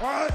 What?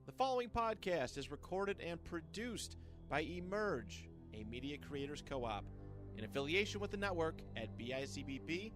The following podcast is recorded and produced by Emerge, a media creators co-op, in affiliation with the network at bicbp-radio.com.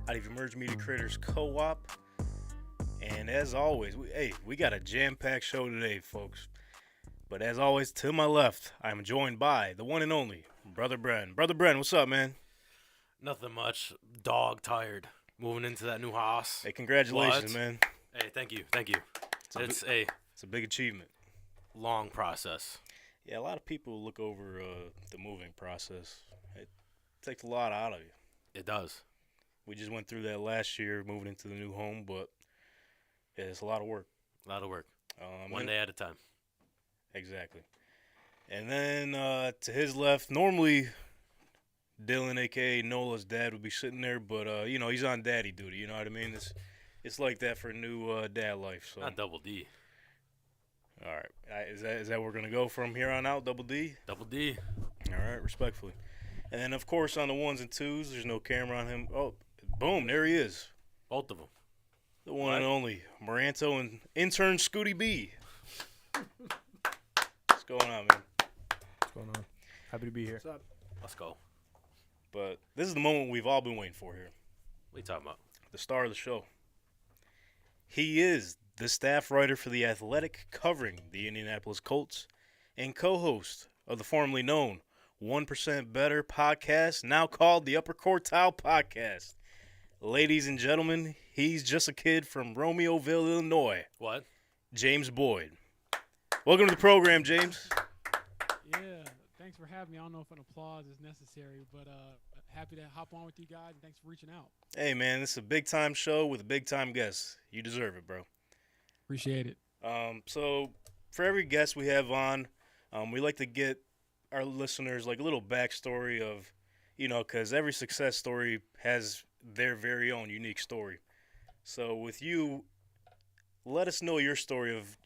Out of Emerge Media Creators Co-op, and as always, we got a jam-packed show today, folks. But as always, to my left, I'm joined by the one and only Brother Bren. Brother Bren, what's up, man? Nothing much. Dog tired. Moving into that new house. Hey, congratulations, man. Hey, thank you. It's a big achievement. Long process. Yeah, a lot of people look over the moving process. It takes a lot out of you. It does. We just went through that last year, moving into the new home, but yeah, it's a lot of work. One day at a time. Exactly. And then to his left, normally Dylan, a.k.a. Nola's dad, would be sitting there, but, he's on daddy duty, you know what I mean? It's like that for new dad life. So. Not Double D. All right. Is that where we're going to go from here on out, Double D? Double D. All right, respectfully. And then, of course, on the ones and twos, there's no camera on him. Oh, boom, there he is. Both of them. The one and only Moranto and intern Scooty B. What's going on, man? What's going on? Happy to be here. What's up? Let's go. But this is the moment we've all been waiting for here. What are you talking about? The star of the show. He is the staff writer for The Athletic, covering the Indianapolis Colts, and co-host of the formerly known 1% Better podcast, now called the Upper Quartile Podcast. Ladies and gentlemen, he's just a kid from Romeoville, Illinois. What? James Boyd. Welcome to the program, James. Yeah, thanks for having me. I don't know if an applause is necessary, but happy to hop on with you guys, and thanks for reaching out. Hey, man, this is a big-time show with a big-time guest. You deserve it, bro. Appreciate it. So for every guest we have on, we like to get our listeners like a little backstory of, because every success story has their very own unique story. So with you, let us know your story of,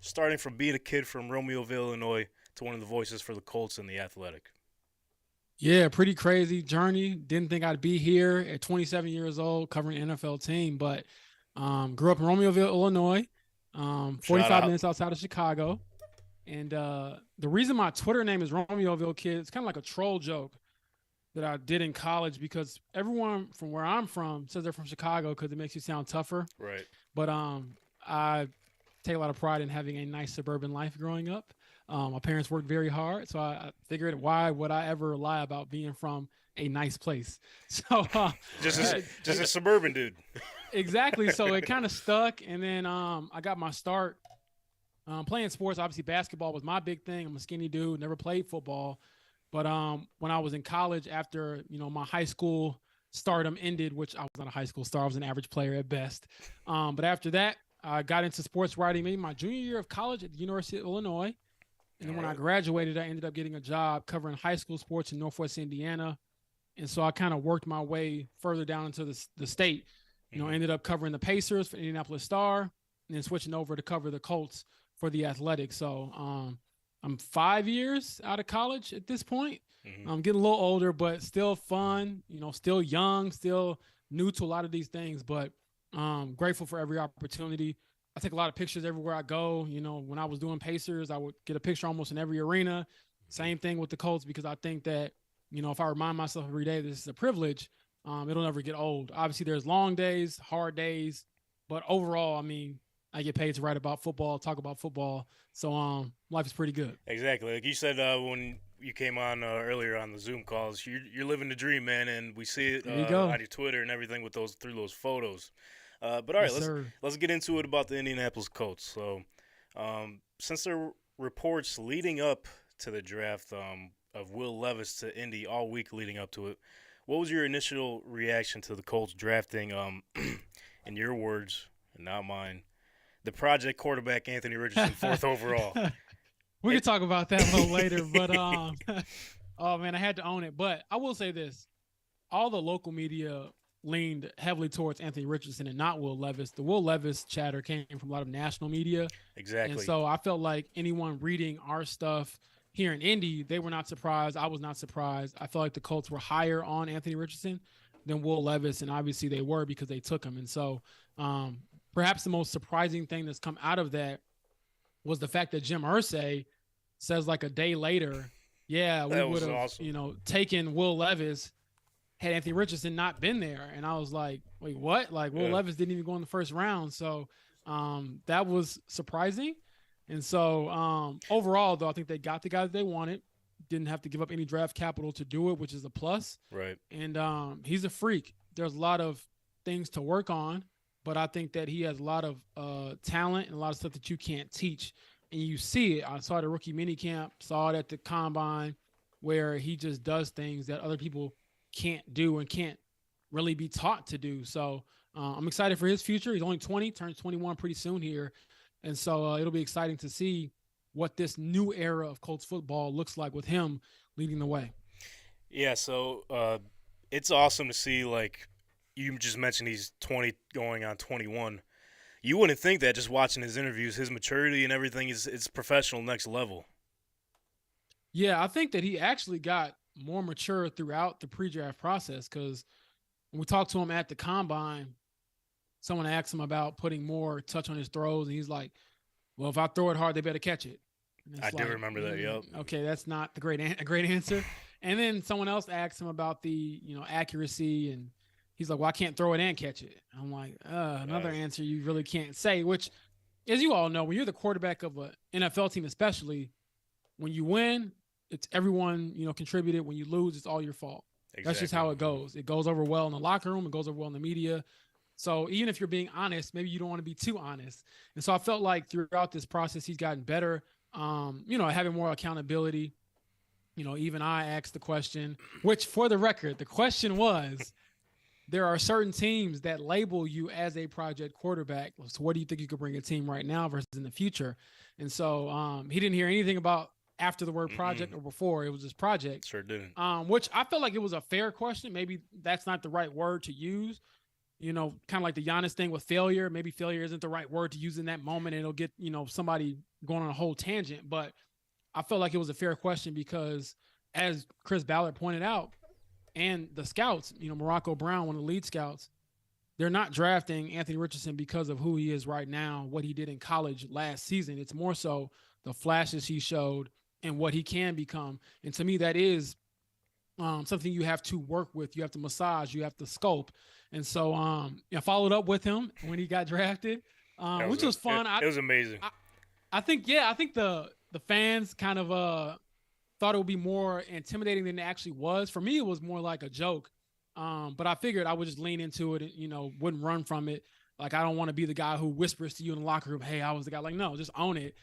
starting from being a kid from Romeoville, Illinois, to one of the voices for the Colts and The Athletic. Yeah, pretty crazy journey. Didn't think I'd be here at 27 years old covering an NFL team, but grew up in Romeoville, Illinois, 45 minutes outside of Chicago. And the reason my Twitter name is Romeoville Kid, it's kind of like a troll joke that I did in college because everyone from where I'm from says they're from Chicago because it makes you sound tougher. Right. But I take a lot of pride in having a nice suburban life growing up. My parents worked very hard, so I figured, why would I ever lie about being from a nice place? So just a suburban dude. Exactly. So it kind of stuck, and then I got my start playing sports. Obviously, basketball was my big thing. I'm a skinny dude, never played football. But when I was in college, after my high school stardom ended, which I was not a high school star, I was an average player at best. But after that, I got into sports writing maybe my junior year of college at the University of Illinois. And then when I graduated, I ended up getting a job covering high school sports in Northwest Indiana. And so I kind of worked my way further down into the state. Ended up covering the Pacers for Indianapolis Star and then switching over to cover the Colts for The Athletic. So I'm 5 years out of college at this point. I'm getting a little older, but still fun, still young, still new to a lot of these things, but grateful for every opportunity. I take a lot of pictures everywhere I go. When I was doing Pacers, I would get a picture almost in every arena. Same thing with the Colts, because I think that, if I remind myself every day this is a privilege, it'll never get old. Obviously, there's long days, hard days, but overall, I get paid to write about football, talk about football. So life is pretty good. Exactly. Like you said when you came on earlier on the Zoom calls, you're living the dream, man, and we see it on your Twitter and everything with through those photos. But all right, let's get into it about the Indianapolis Colts. So, since there were reports leading up to the draft of Will Levis to Indy all week leading up to it, what was your initial reaction to the Colts drafting, in your words, and not mine, the project quarterback Anthony Richardson, 4th overall? We can talk about that a little later, but oh man, I had to own it. But I will say this: all the local media leaned heavily towards Anthony Richardson and not Will Levis. The Will Levis chatter came from a lot of national media. Exactly. And so I felt like anyone reading our stuff here in Indy, they were not surprised. I was not surprised. I felt like the Colts were higher on Anthony Richardson than Will Levis, and obviously they were because they took him. And so perhaps the most surprising thing that's come out of that was the fact that Jim Irsay says like a day later, we would have, awesome. Taken Will Levis had Anthony Richardson not been there. And I was like, wait, what? Like Will Levis didn't even go in the first round. So that was surprising. And so overall, though, I think they got the guy that they wanted. Didn't have to give up any draft capital to do it, which is a plus. Right. And he's a freak. There's a lot of things to work on, but I think that he has a lot of talent and a lot of stuff that you can't teach. And you see it. I saw it at rookie minicamp, saw it at the combine, where he just does things that other people can't do and can't really be taught to do. So I'm excited for his future. He's only 20, turns 21 pretty soon here. And so it'll be exciting to see what this new era of Colts football looks like with him leading the way. Yeah, so it's awesome to see, like you just mentioned, he's 20 going on 21. You wouldn't think that just watching his interviews, his maturity and everything is professional next level. Yeah, I think that he actually got more mature throughout the pre-draft process, because when we talked to him at the combine, someone asked him about putting more touch on his throws, and he's like, well, if I throw it hard, they better catch it. I do remember that, yep. Okay, that's not a great answer. And then someone else asked him about the, accuracy, and he's like, well, I can't throw it and catch it. I'm like, another answer you really can't say, which, as you all know, when you're the quarterback of an NFL team, especially, when you win, it's everyone, contributed. When you lose, it's all your fault. Exactly. That's just how it goes. It goes over well in the locker room. It goes over well in the media. So even if you're being honest, maybe you don't want to be too honest. And so I felt like throughout this process, he's gotten better, having more accountability. Even I asked the question, which, for the record, the question was, there are certain teams that label you as a project quarterback. So what do you think you could bring a team right now versus in the future? And so he didn't hear anything about after the word project or before. It was just project. Sure didn't. Which I felt like it was a fair question. Maybe that's not the right word to use. Kind of like the Giannis thing with failure. Maybe failure isn't the right word to use in that moment, and it'll get, somebody going on a whole tangent. But I felt like it was a fair question because, as Chris Ballard pointed out, and the scouts, Morocco Brown, one of the lead scouts, they're not drafting Anthony Richardson because of who he is right now, what he did in college last season. It's more so the flashes he showed and what he can become. And to me, that is something you have to work with. You have to massage, you have to sculpt. And so I followed up with him when he got drafted, which was fun. It was amazing. I think the fans kind of thought it would be more intimidating than it actually was. For me, it was more like a joke. But I figured I would just lean into it and, wouldn't run from it. Like, I don't want to be the guy who whispers to you in the locker room, hey, I was the guy. Like, no, just own it.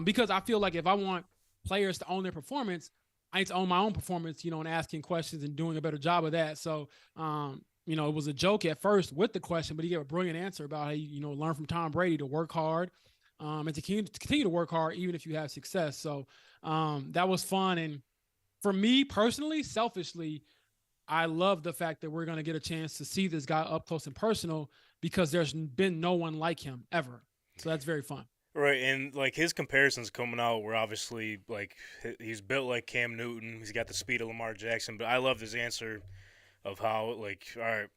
Because I feel like if I want players to own their performance, I need to own my own performance, and asking questions and doing a better job of that. So, it was a joke at first with the question, but he gave a brilliant answer about how you, learn from Tom Brady to work hard and to continue to work hard even if you have success. So that was fun. And for me personally, selfishly, I love the fact that we're going to get a chance to see this guy up close and personal because there's been no one like him ever. So that's very fun. Right, and like his comparisons coming out were obviously like he's built like Cam Newton. He's got the speed of Lamar Jackson. But I love his answer of how, like, all right,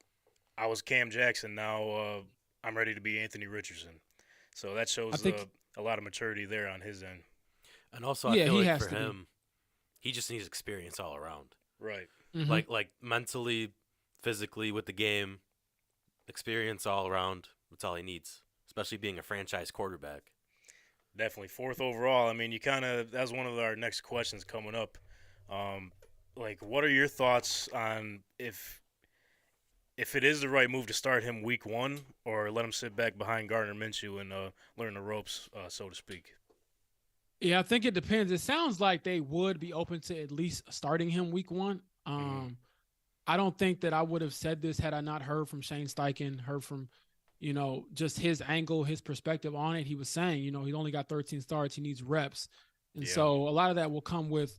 I was Cam Jackson. Now I'm ready to be Anthony Richardson. So that shows a lot of maturity there on his end. And also, I feel like for him, he just needs experience all around. Right. Mm-hmm. Like mentally, physically, with the game, experience all around. That's all he needs, especially being a franchise quarterback. Definitely. 4th overall. I mean, that was one of our next questions coming up. Like, what are your thoughts on if it is the right move to start him week 1 or let him sit back behind Gardner Minshew and learn the ropes, so to speak? Yeah, I think it depends. It sounds like they would be open to at least starting him week 1. I don't think that I would have said this had I not heard from Shane Steichen, heard from, just his angle, his perspective on it. He was saying, he only got 13 starts. He needs reps. And so a lot of that will come with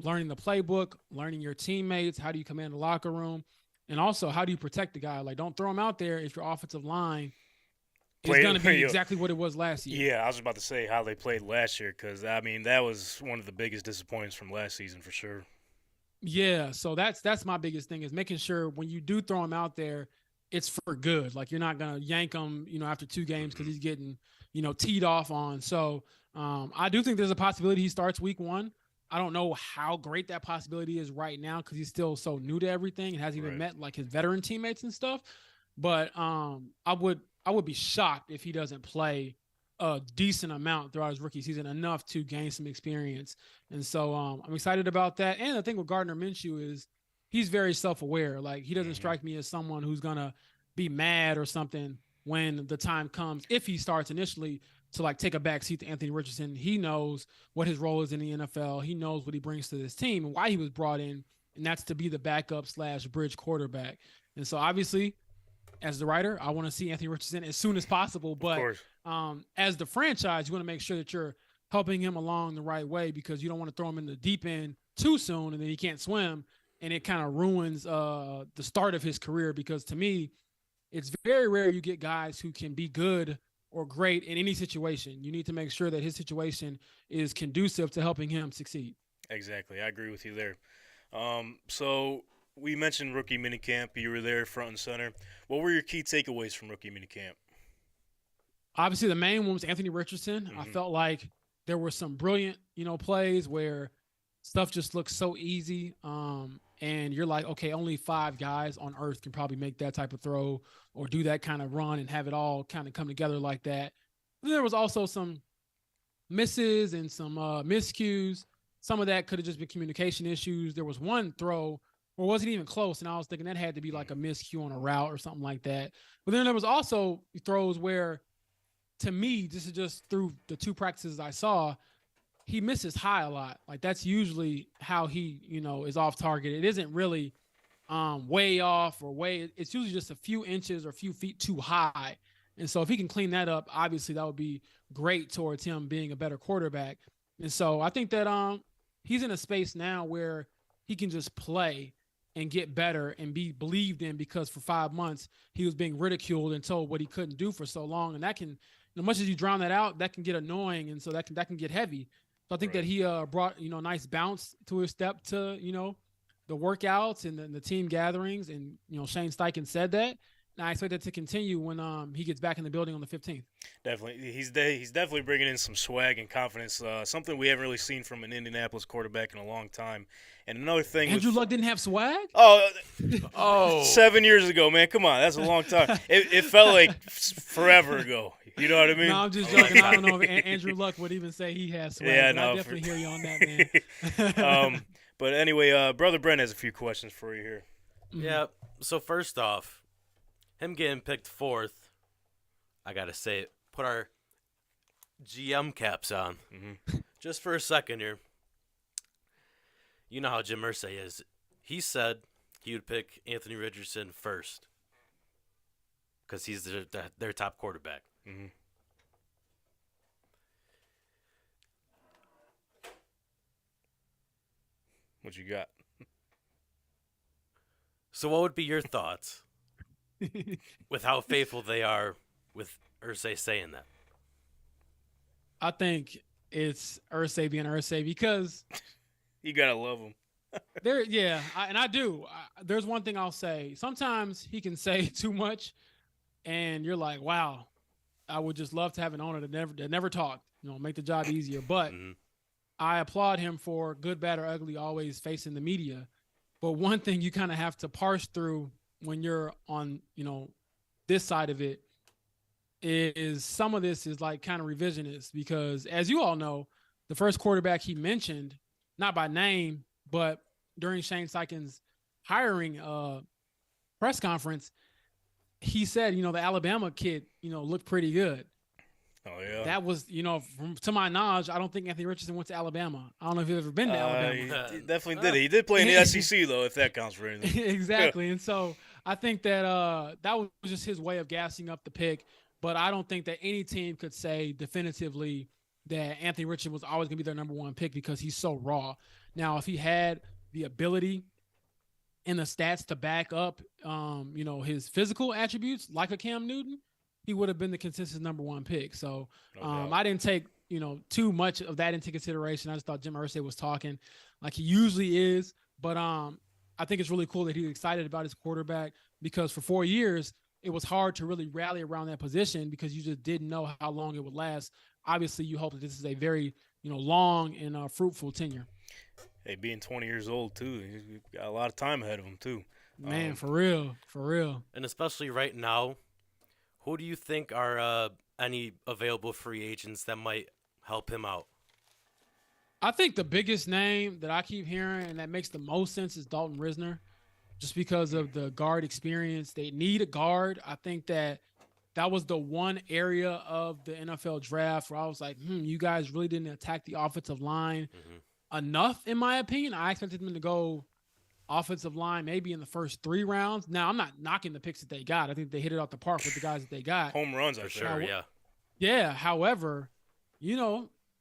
learning the playbook, learning your teammates. How do you command the locker room? And also, how do you protect the guy? Like, don't throw him out there if your offensive line is going to be exactly what it was last year. Yeah, I was about to say how they played last year because, I mean, that was one of the biggest disappointments from last season for sure. Yeah, so that's my biggest thing is making sure when you do throw him out there, it's for good. Like, you're not going to yank him, after 2 games because he's getting, teed off on. So I do think there's a possibility he starts week 1. I don't know how great that possibility is right now because he's still so new to everything and hasn't even met like his veteran teammates and stuff. But I would be shocked if he doesn't play a decent amount throughout his rookie season, enough to gain some experience. And so I'm excited about that. And the thing with Gardner Minshew is he's very self-aware. Like, he doesn't strike me as someone who's going to be mad or something when the time comes, if he starts initially, to like take a back seat to Anthony Richardson. He knows what his role is in the NFL. He knows what he brings to this team and why he was brought in. And that's to be the backup / bridge quarterback. And so obviously, as the writer, I want to see Anthony Richardson as soon as possible. But as the franchise, you want to make sure that you're helping him along the right way because you don't want to throw him in the deep end too soon and then he can't swim. And it kind of ruins the start of his career because to me, it's very rare you get guys who can be good or great in any situation. You need to make sure that his situation is conducive to helping him succeed. Exactly. I agree with you there. So we mentioned rookie minicamp. You were there front and center. What were your key takeaways from rookie minicamp? Obviously, the main one was Anthony Richardson. Mm-hmm. I felt like there were some brilliant, plays where stuff just looks so easy. And you're like, okay, only 5 guys on earth can probably make that type of throw or do that kind of run and have it all kind of come together like that. But there was also some misses and some miscues. Some of that could have just been communication issues. There was one throw where it wasn't even close, and I was thinking that had to be like a miscue on a route or something like that. But then there was also throws where, to me, this is just through the 2 practices I saw, he misses high a lot. Like that's usually how he, is off target. It isn't really way off or it's usually just a few inches or a few feet too high. And so if he can clean that up, obviously that would be great towards him being a better quarterback. And so I think that he's in a space now where he can just play and get better and be believed in, because for 5 months he was being ridiculed and told what he couldn't do for so long. And that can, much as you drown that out, that can get annoying. And so that can get heavy. So I think that he brought, a nice bounce to his step to, the workouts and the team gatherings. And, Shane Steichen said that. And I expect that to continue when he gets back in the building on the 15th. Definitely. He's definitely bringing in some swag and confidence, something we haven't really seen from an Indianapolis quarterback in a long time. And another thing, Andrew Luck didn't have swag? Oh, 7 years ago, man. Come on. That's a long time. It felt like forever ago. You know what I mean? No, I'm just joking. I don't know if Andrew Luck would even say he has swag. Yeah, no, I definitely hear you on that, man. But anyway, Brother Brent has a few questions for you here. Yeah, so first off, him getting picked 4th, I got to say it, put our GM caps on. Mm-hmm. Just for a second here. You know how Jim Irsay is. He said he would pick Anthony Richardson first because he's their top quarterback. Mm-hmm. What you got? So what would be your thoughts with how faithful they are with Irsay saying that? I think it's Irsay being Irsay because you gotta love him. I do. There's one thing I'll say. Sometimes he can say too much, and you're like, "Wow, I would just love to have an owner that never talked. Make the job easier." But I applaud him for good, bad, or ugly, always facing the media. But one thing you kind of have to parse through when you're on, this side of it is some of this is like kind of revisionist, because as you all know, the first quarterback he mentioned, not by name, but during Shane Steichen's hiring press conference, he said, the Alabama kid, looked pretty good. Oh, yeah. That was, to my knowledge, I don't think Anthony Richardson went to Alabama. I don't know if you've ever been to Alabama. He definitely did. He did play in the SEC, though, if that counts for anything. Exactly. And so I think that that was just his way of gassing up the pick. But I don't think that any team could say definitively that Anthony Richardson was always going to be their number 1 pick because he's so raw. Now, if he had the ability and the stats to back up, his physical attributes like a Cam Newton, he would have been the consensus number 1 pick. So I didn't take, too much of that into consideration. I just thought Jim Irsay was talking like he usually is. But I think it's really cool that he's excited about his quarterback, because for 4 years, it was hard to really rally around that position because you just didn't know how long it would last. Obviously, you hope that this is a very, long and fruitful tenure. Hey, being 20 years old, too, he's got a lot of time ahead of him, too. Man, for real. And especially right now, who do you think are any available free agents that might help him out? I think the biggest name that I keep hearing and that makes the most sense is Dalton Risner, just because of the guard experience. They need a guard. I think that was the one area of the NFL draft where I was like, you guys really didn't attack the offensive line enough, in my opinion. I expected them to go offensive line maybe in the first 3 rounds. Now, I'm not knocking the picks that they got. I think they hit it out the park with the guys that they got. Home runs, I'm sure, yeah. Yeah, however,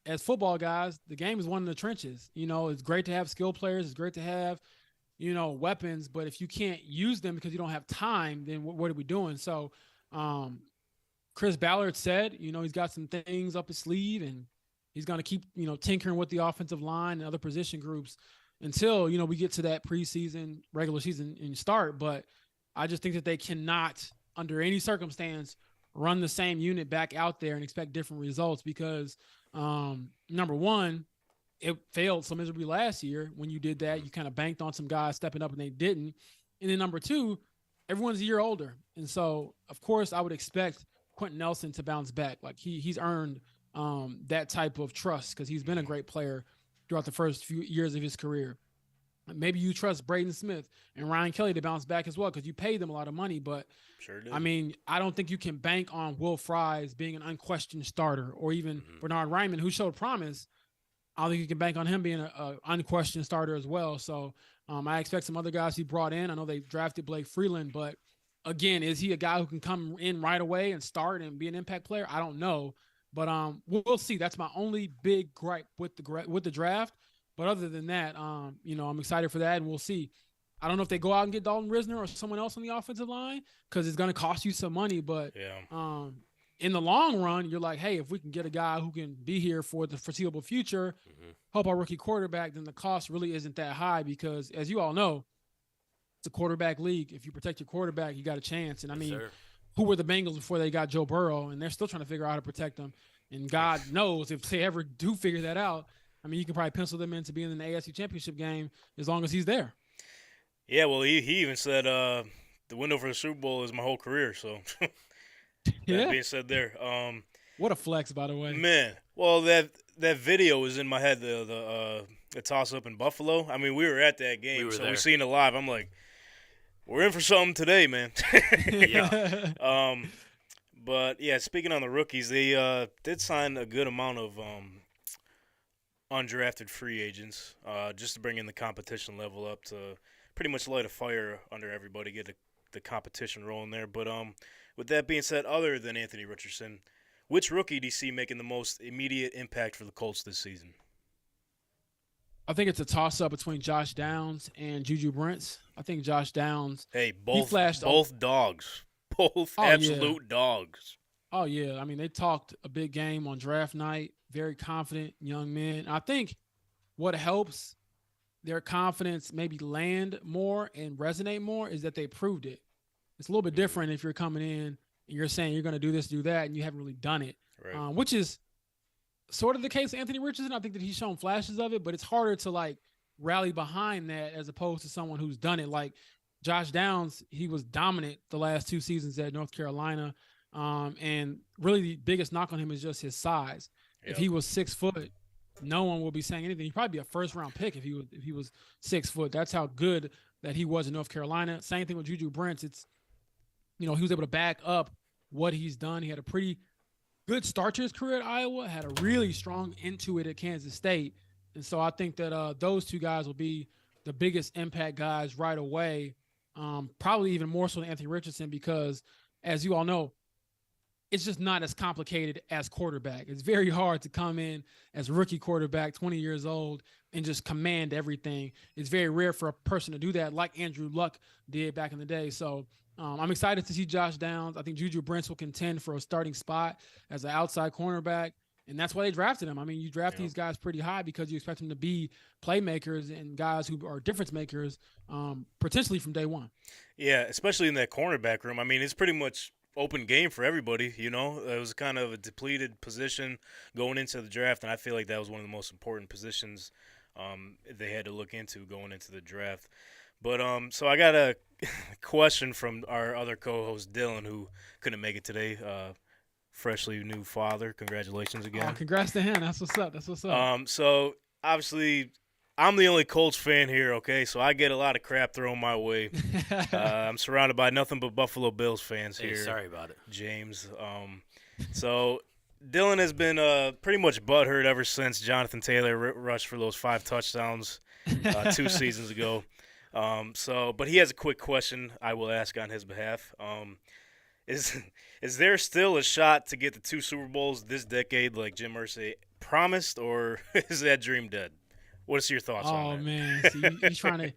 as football guys, the game is won in the trenches. It's great to have skill players. It's great to have, weapons. But if you can't use them because you don't have time, then what are we doing? So Chris Ballard said, he's got some things up his sleeve, and he's going to keep, tinkering with the offensive line and other position groups. until, we get to that preseason, regular season and start. But I just think that they cannot, under any circumstance, run the same unit back out there and expect different results because, number one, it failed so miserably last year. When you did that, you kind of banked on some guys stepping up and they didn't. And then number two, everyone's a year older. And so, of course, I would expect Quentin Nelson to bounce back. Like he's earned that type of trust because he's been a great player throughout the first few years of his career. Maybe you trust Braden Smith and Ryan Kelly to bounce back as well because you paid them a lot of money. But, sure did. I mean, I don't think you can bank on Will Fries being an unquestioned starter or even Bernard Ryman, who showed promise. I don't think you can bank on him being an unquestioned starter as well. So I expect some other guys he brought in. I know they drafted Blake Freeland, but, again, is he a guy who can come in right away and start and be an impact player? I don't know. But we'll see. That's my only big gripe with the draft. But other than that, I'm excited for that, and we'll see. I don't know if they go out and get Dalton Risner or someone else on the offensive line because it's going to cost you some money. But in the long run, you're like, hey, if we can get a guy who can be here for the foreseeable future, help our rookie quarterback, then the cost really isn't that high because, as you all know, it's a quarterback league. If you protect your quarterback, you got a chance. And, I mean, who were the Bengals before they got Joe Burrow? And they're still trying to figure out how to protect them. And God knows if they ever do figure that out, I mean, you can probably pencil them into being in the AFC Championship game as long as he's there. Yeah, well, he even said the window for the Super Bowl is my whole career. So that being said there. What a flex, by the way. Man, well, that video was in my head, the toss-up in Buffalo. I mean, we were at that game, we seen it live. I'm like, we're in for something today, man. But, yeah, speaking on the rookies, they did sign a good amount of undrafted free agents just to bring in the competition level up to pretty much light a fire under everybody, get the competition rolling there. But with that being said, other than Anthony Richardson, which rookie do you see making the most immediate impact for the Colts this season? I think it's a toss-up between Josh Downs and Juju Brents. I think Josh Downs. Hey, both dogs. Both absolute dogs. Oh, yeah. I mean, they talked a big game on draft night. Very confident young men. I think what helps their confidence maybe land more and resonate more is that they proved it. It's a little bit different if you're coming in and you're saying you're going to do this, do that, and you haven't really done it, right. Which is sort of the case with Anthony Richardson. I think that he's shown flashes of it, but it's harder to, rally behind that as opposed to someone who's done it. Like Josh Downs, he was dominant the last 2 seasons at North Carolina, and really the biggest knock on him is just his size. If he was 6 foot, no one will be saying anything. He'd probably be a first-round pick if he was 6 foot. That's how good that he was in North Carolina. Same thing with Juju Brents. It's, he was able to back up what he's done. He had a pretty good start to his career at Iowa, had a really strong into it at Kansas State. And so I think that those two guys will be the biggest impact guys right away, probably even more so than Anthony Richardson because, as you all know, it's just not as complicated as quarterback. It's very hard to come in as a rookie quarterback, 20 years old, and just command everything. It's very rare for a person to do that like Andrew Luck did back in the day. So I'm excited to see Josh Downs. I think Juju Brents will contend for a starting spot as an outside cornerback, and that's why they drafted him. I mean, you draft these guys pretty high because you expect them to be playmakers and guys who are difference makers potentially from day one. Yeah, especially in that cornerback room. I mean, it's pretty much open game for everybody, It was kind of a depleted position going into the draft, and I feel like that was one of the most important positions they had to look into going into the draft. But so I got a question from our other co-host, Dylan, who couldn't make it today. Freshly new father. Congratulations again. Oh, congrats to him. That's what's up. So obviously I'm the only Colts fan here, okay? So I get a lot of crap thrown my way. I'm surrounded by nothing but Buffalo Bills fans here. Sorry about it, James. So Dylan has been pretty much butthurt ever since Jonathan Taylor rushed for those 5 touchdowns 2 seasons ago. But he has a quick question I will ask on his behalf. Is there still a shot to get the 2 Super Bowls this decade like Jim Irsay promised, or is that dream dead? What is your thoughts on that? Oh man, see, he's trying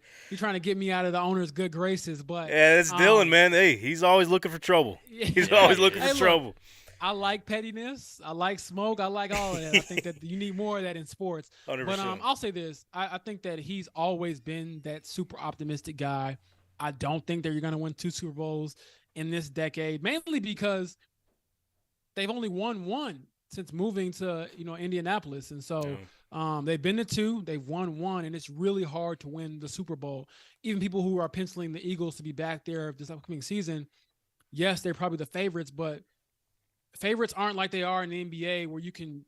to get me out of the owner's good graces, but yeah, that's Dylan, man. Hey, he's always looking for trouble. He's always looking for trouble. I like pettiness. I like smoke. I like all of that. I think that you need more of that in sports. 100%. But I'll say this. I think that he's always been that super optimistic guy. I don't think that you're going to win 2 Super Bowls in this decade, mainly because they've only won 1 since moving to, Indianapolis. And so they've been to 2, they've won 1, and it's really hard to win the Super Bowl. Even people who are penciling the Eagles to be back there this upcoming season, yes, they're probably the favorites, but favorites aren't like they are in the NBA where you can,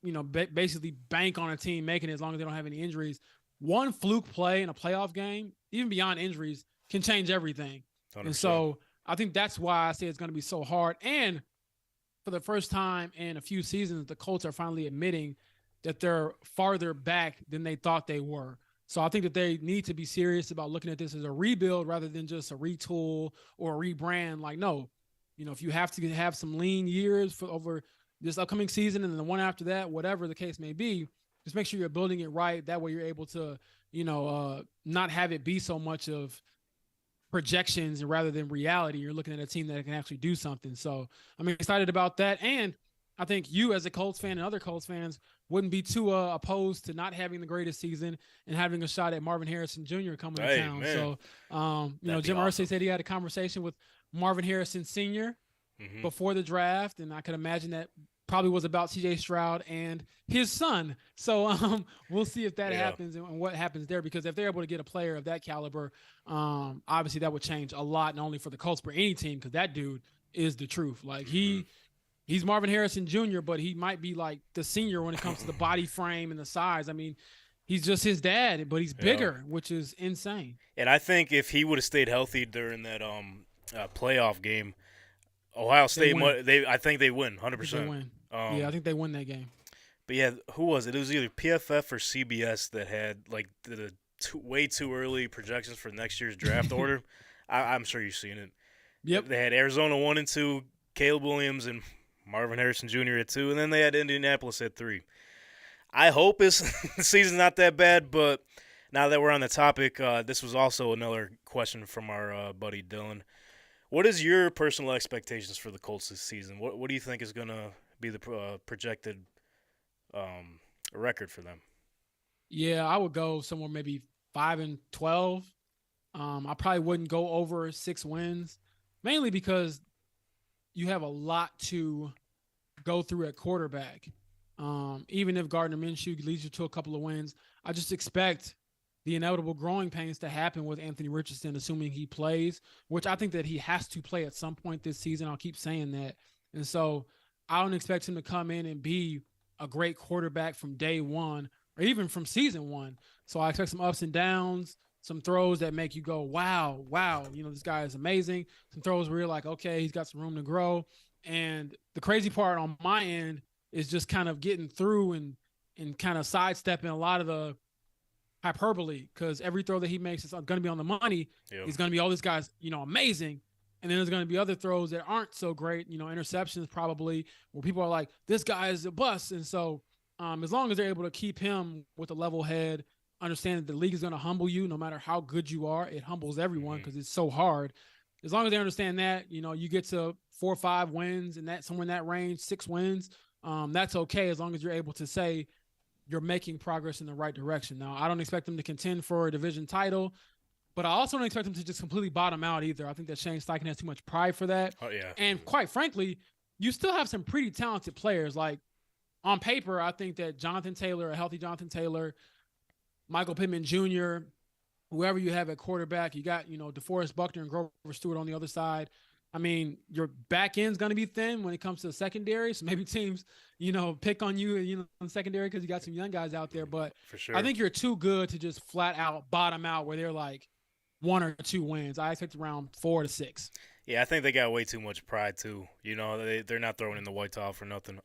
basically bank on a team making it as long as they don't have any injuries. One fluke play in a playoff game, even beyond injuries, can change everything. 100%. And so I think that's why I say it's going to be so hard. And for the first time in a few seasons, the Colts are finally admitting that they're farther back than they thought they were. So I think that they need to be serious about looking at this as a rebuild rather than just a retool or a rebrand. Like, no, if you have to have some lean years for over this upcoming season and then the one after that, whatever the case may be, just make sure you're building it right. That way you're able to, not have it be so much of projections and rather than reality. You're looking at a team that can actually do something. So I'm excited about that. And I think you as a Colts fan and other Colts fans wouldn't be too opposed to not having the greatest season and having a shot at Marvin Harrison Jr. coming to town. Man. So, Jim Irsay said he had a conversation with Marvin Harrison Sr. Before the draft, and I could imagine that probably was about C.J. Stroud and his son. So we'll see if that happens and what happens there, because if they're able to get a player of that caliber, obviously that would change a lot, not only for the Colts, but any team, because that dude is the truth. Like he's Marvin Harrison Jr., but he might be like the senior when it comes to the body frame and the size. I mean, he's just his dad, but he's bigger, which is insane. And I think if he would have stayed healthy during that playoff game, Ohio State, I think they win 100%. They win. I think they win that game. But yeah, who was it? It was either PFF or CBS that had like the way too early projections for next year's draft order. I'm sure you've seen it. Yep. They had Arizona 1 and 2, Caleb Williams and Marvin Harrison Jr. at 2, and then they had Indianapolis at 3. I hope the season's not that bad, but now that we're on the topic, this was also another question from our buddy Dylan. What is your personal expectations for the Colts this season? What do you think is going to be the projected record for them? Yeah, I would go somewhere maybe 5-12. I probably wouldn't go over 6 wins, mainly because you have a lot to go through at quarterback. Even if Gardner Minshew leads you to a couple of wins, I just expect the inevitable growing pains to happen with Anthony Richardson, assuming he plays, which I think that he has to play at some point this season. I'll keep saying that. And so I don't expect him to come in and be a great quarterback from day one or even from season one. So I expect some ups and downs, some throws that make you go, wow, this guy is amazing. Some throws where you're like, okay, he's got some room to grow. And the crazy part on my end is just kind of getting through and kind of sidestepping a lot of the hyperbole, because every throw that he makes is going to be on the money. He's going to be, this guy's, amazing. And then there's going to be other throws that aren't so great, interceptions probably, where people are like, this guy is a bust. And so as long as they're able to keep him with a level head, understand that the league is going to humble you no matter how good you are. It humbles everyone because it's so hard. As long as they understand that, you get to 4 or 5 wins and that somewhere in that range, 6 wins, that's okay, as long as you're able to say you're making progress in the right direction. Now, I don't expect them to contend for a division title, but I also don't expect them to just completely bottom out either. I think that Shane Steichen has too much pride for that. Oh, yeah. And quite frankly, you still have some pretty talented players. Like, on paper, I think that Jonathan Taylor, a healthy Jonathan Taylor, Michael Pittman Jr., whoever you have at quarterback, you got, DeForest Buckner and Grover Stewart on the other side. I mean, your back end's going to be thin when it comes to the secondary. So maybe teams, pick on you, in the secondary because you got some young guys out there. But for sure, I think you're too good to just flat out bottom out where they're like 1 or 2 wins. I expect around 4 to 6. Yeah, I think they got way too much pride too. They're not throwing in the white towel for nothing.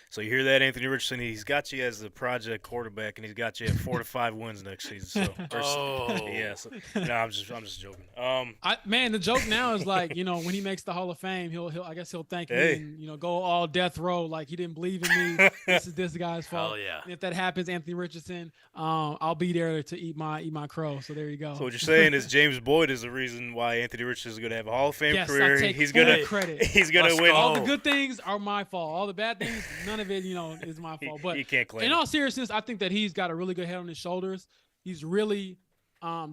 So you hear that, Anthony Richardson? He's got you as the project quarterback, and he's got you at 4 to 5 wins next season. So, yeah. So, no, I'm just joking. The joke now is like, when he makes the Hall of Fame, I guess he'll thank me and go all death row, like he didn't believe in me. This is this guy's fault. Hell yeah. And if that happens, Anthony Richardson, I'll be there to eat my crow. So there you go. So what you're saying is James Boyd is the reason why Anthony Richardson is going to have a Hall of Fame Fame Yes, I career. take He's full gonna credit. he's gonna Let's win. go. All the good things are my fault. All the bad things, none of it, is my fault. But you can't claim in it. all seriousness, I think that he's got a really good head on his shoulders. He's really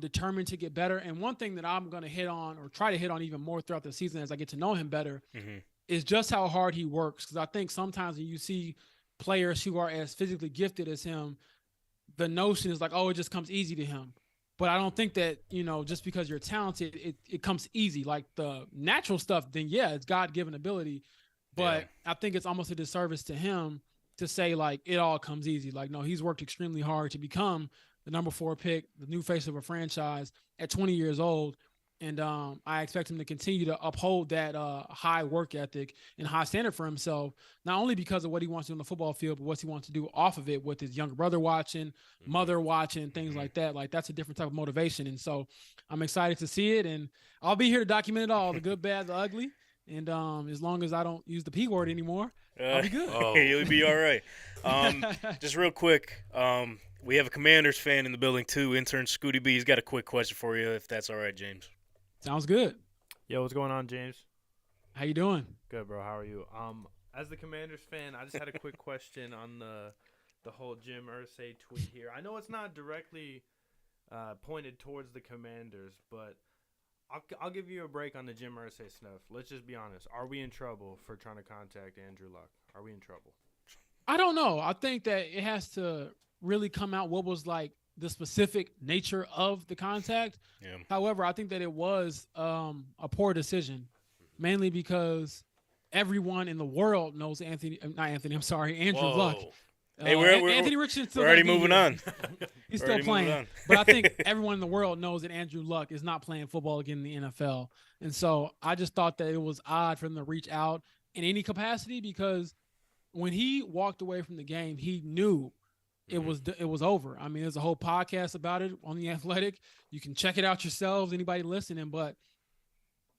determined to get better. And one thing that I'm going to hit on, or try to hit on even more throughout the season as I get to know him better, is just how hard he works. Because I think sometimes when you see players who are as physically gifted as him, the notion is like, oh, it just comes easy to him. But I don't think that, just because you're talented, it comes easy. Like the natural stuff, then yeah, it's God-given ability. But I think it's almost a disservice to him to say like it all comes easy. Like, no, he's worked extremely hard to become the number 4 pick, the new face of a franchise at 20 years old. And I expect him to continue to uphold that high work ethic and high standard for himself, not only because of what he wants to do on the football field, but what he wants to do off of it with his younger brother watching, mother watching, things like that. Like, that's a different type of motivation. And so I'm excited to see it. And I'll be here to document it all, the good, bad, the ugly. And as long as I don't use the P word anymore, I'll be good. You'll be all right. Just real quick, we have a Commanders fan in the building too, intern Scooty B. He's got a quick question for you, if that's all right, James. Sounds good. Yo, what's going on, James? How you doing? Good, bro. How are you? As the Commanders fan, I just had a quick question on the whole Jim Irsay tweet here. I know it's not directly pointed towards the Commanders, but I'll give you a break on the Jim Irsay stuff. Let's just be honest. Are we in trouble for trying to contact Andrew Luck? Are we in trouble? I don't know. I think that it has to really come out what was like the specific nature of the contact. Yeah. However, I think that it was a poor decision, mainly because everyone in the world knows Andrew Luck. Hey, Anthony Richardson still we're already moving on. He's We're still already moving playing. on. But I think everyone in the world knows that Andrew Luck is not playing football again in the NFL. And so I just thought that it was odd for him to reach out in any capacity, because when he walked away from the game, he knew it was over. I mean, there's a whole podcast about it on The Athletic. You can check it out yourselves, anybody listening, but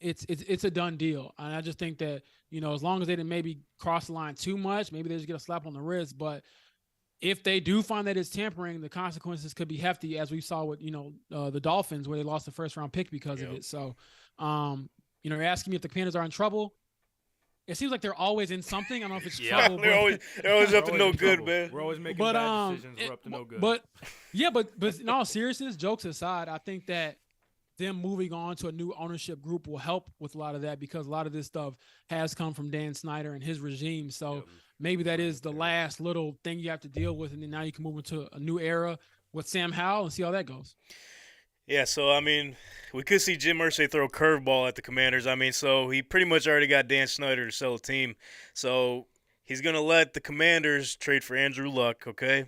it's a done deal. And I just think that, as long as they didn't maybe cross the line too much, maybe they just get a slap on the wrist. But if they do find that it's tampering, the consequences could be hefty, as we saw with, the Dolphins, where they lost the first round pick because of it. So, you're asking me if the Commanders are in trouble. It seems like they're always in something. I don't know if it's trouble. They're always up to no good, man. We're always making bad decisions. We're up to no good. But in all seriousness, jokes aside, I think that them moving on to a new ownership group will help with a lot of that, because a lot of this stuff has come from Dan Snyder and his regime. So maybe that is the last little thing you have to deal with, and then now you can move into a new era with Sam Howell and see how that goes. Yeah, so, I mean, we could see Jim Irsay throw a curveball at the Commanders. I mean, so he pretty much already got Dan Snyder to sell a team. So he's going to let the Commanders trade for Andrew Luck, okay?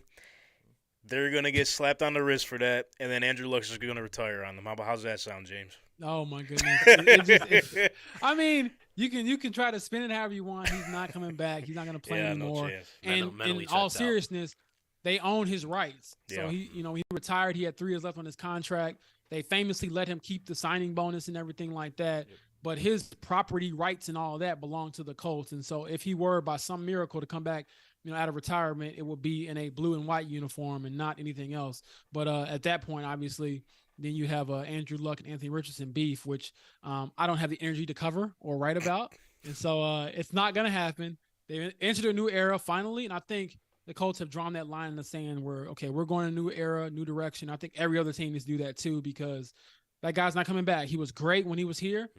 They're going to get slapped on the wrist for that, and then Andrew Luck's just going to retire on them. How's that sound, James? Oh, my goodness. I mean, you can try to spin it however you want. He's not coming back. He's not going to play anymore. No chance. And in all seriousness, they own his rights. So he retired. He had 3 years left on his contract. They famously let him keep the signing bonus and everything like that. But his property rights and all that belong to the Colts. And so if he were by some miracle to come back, out of retirement, it would be in a blue and white uniform and not anything else. But at that point, obviously, then you have Andrew Luck and Anthony Richardson beef, which I don't have the energy to cover or write about. And so it's not going to happen. They entered a new era finally. And I think the Colts have drawn that line in the sand where, okay, we're going a new era, new direction. I think every other team needs to do that too, because that guy's not coming back. He was great when he was here.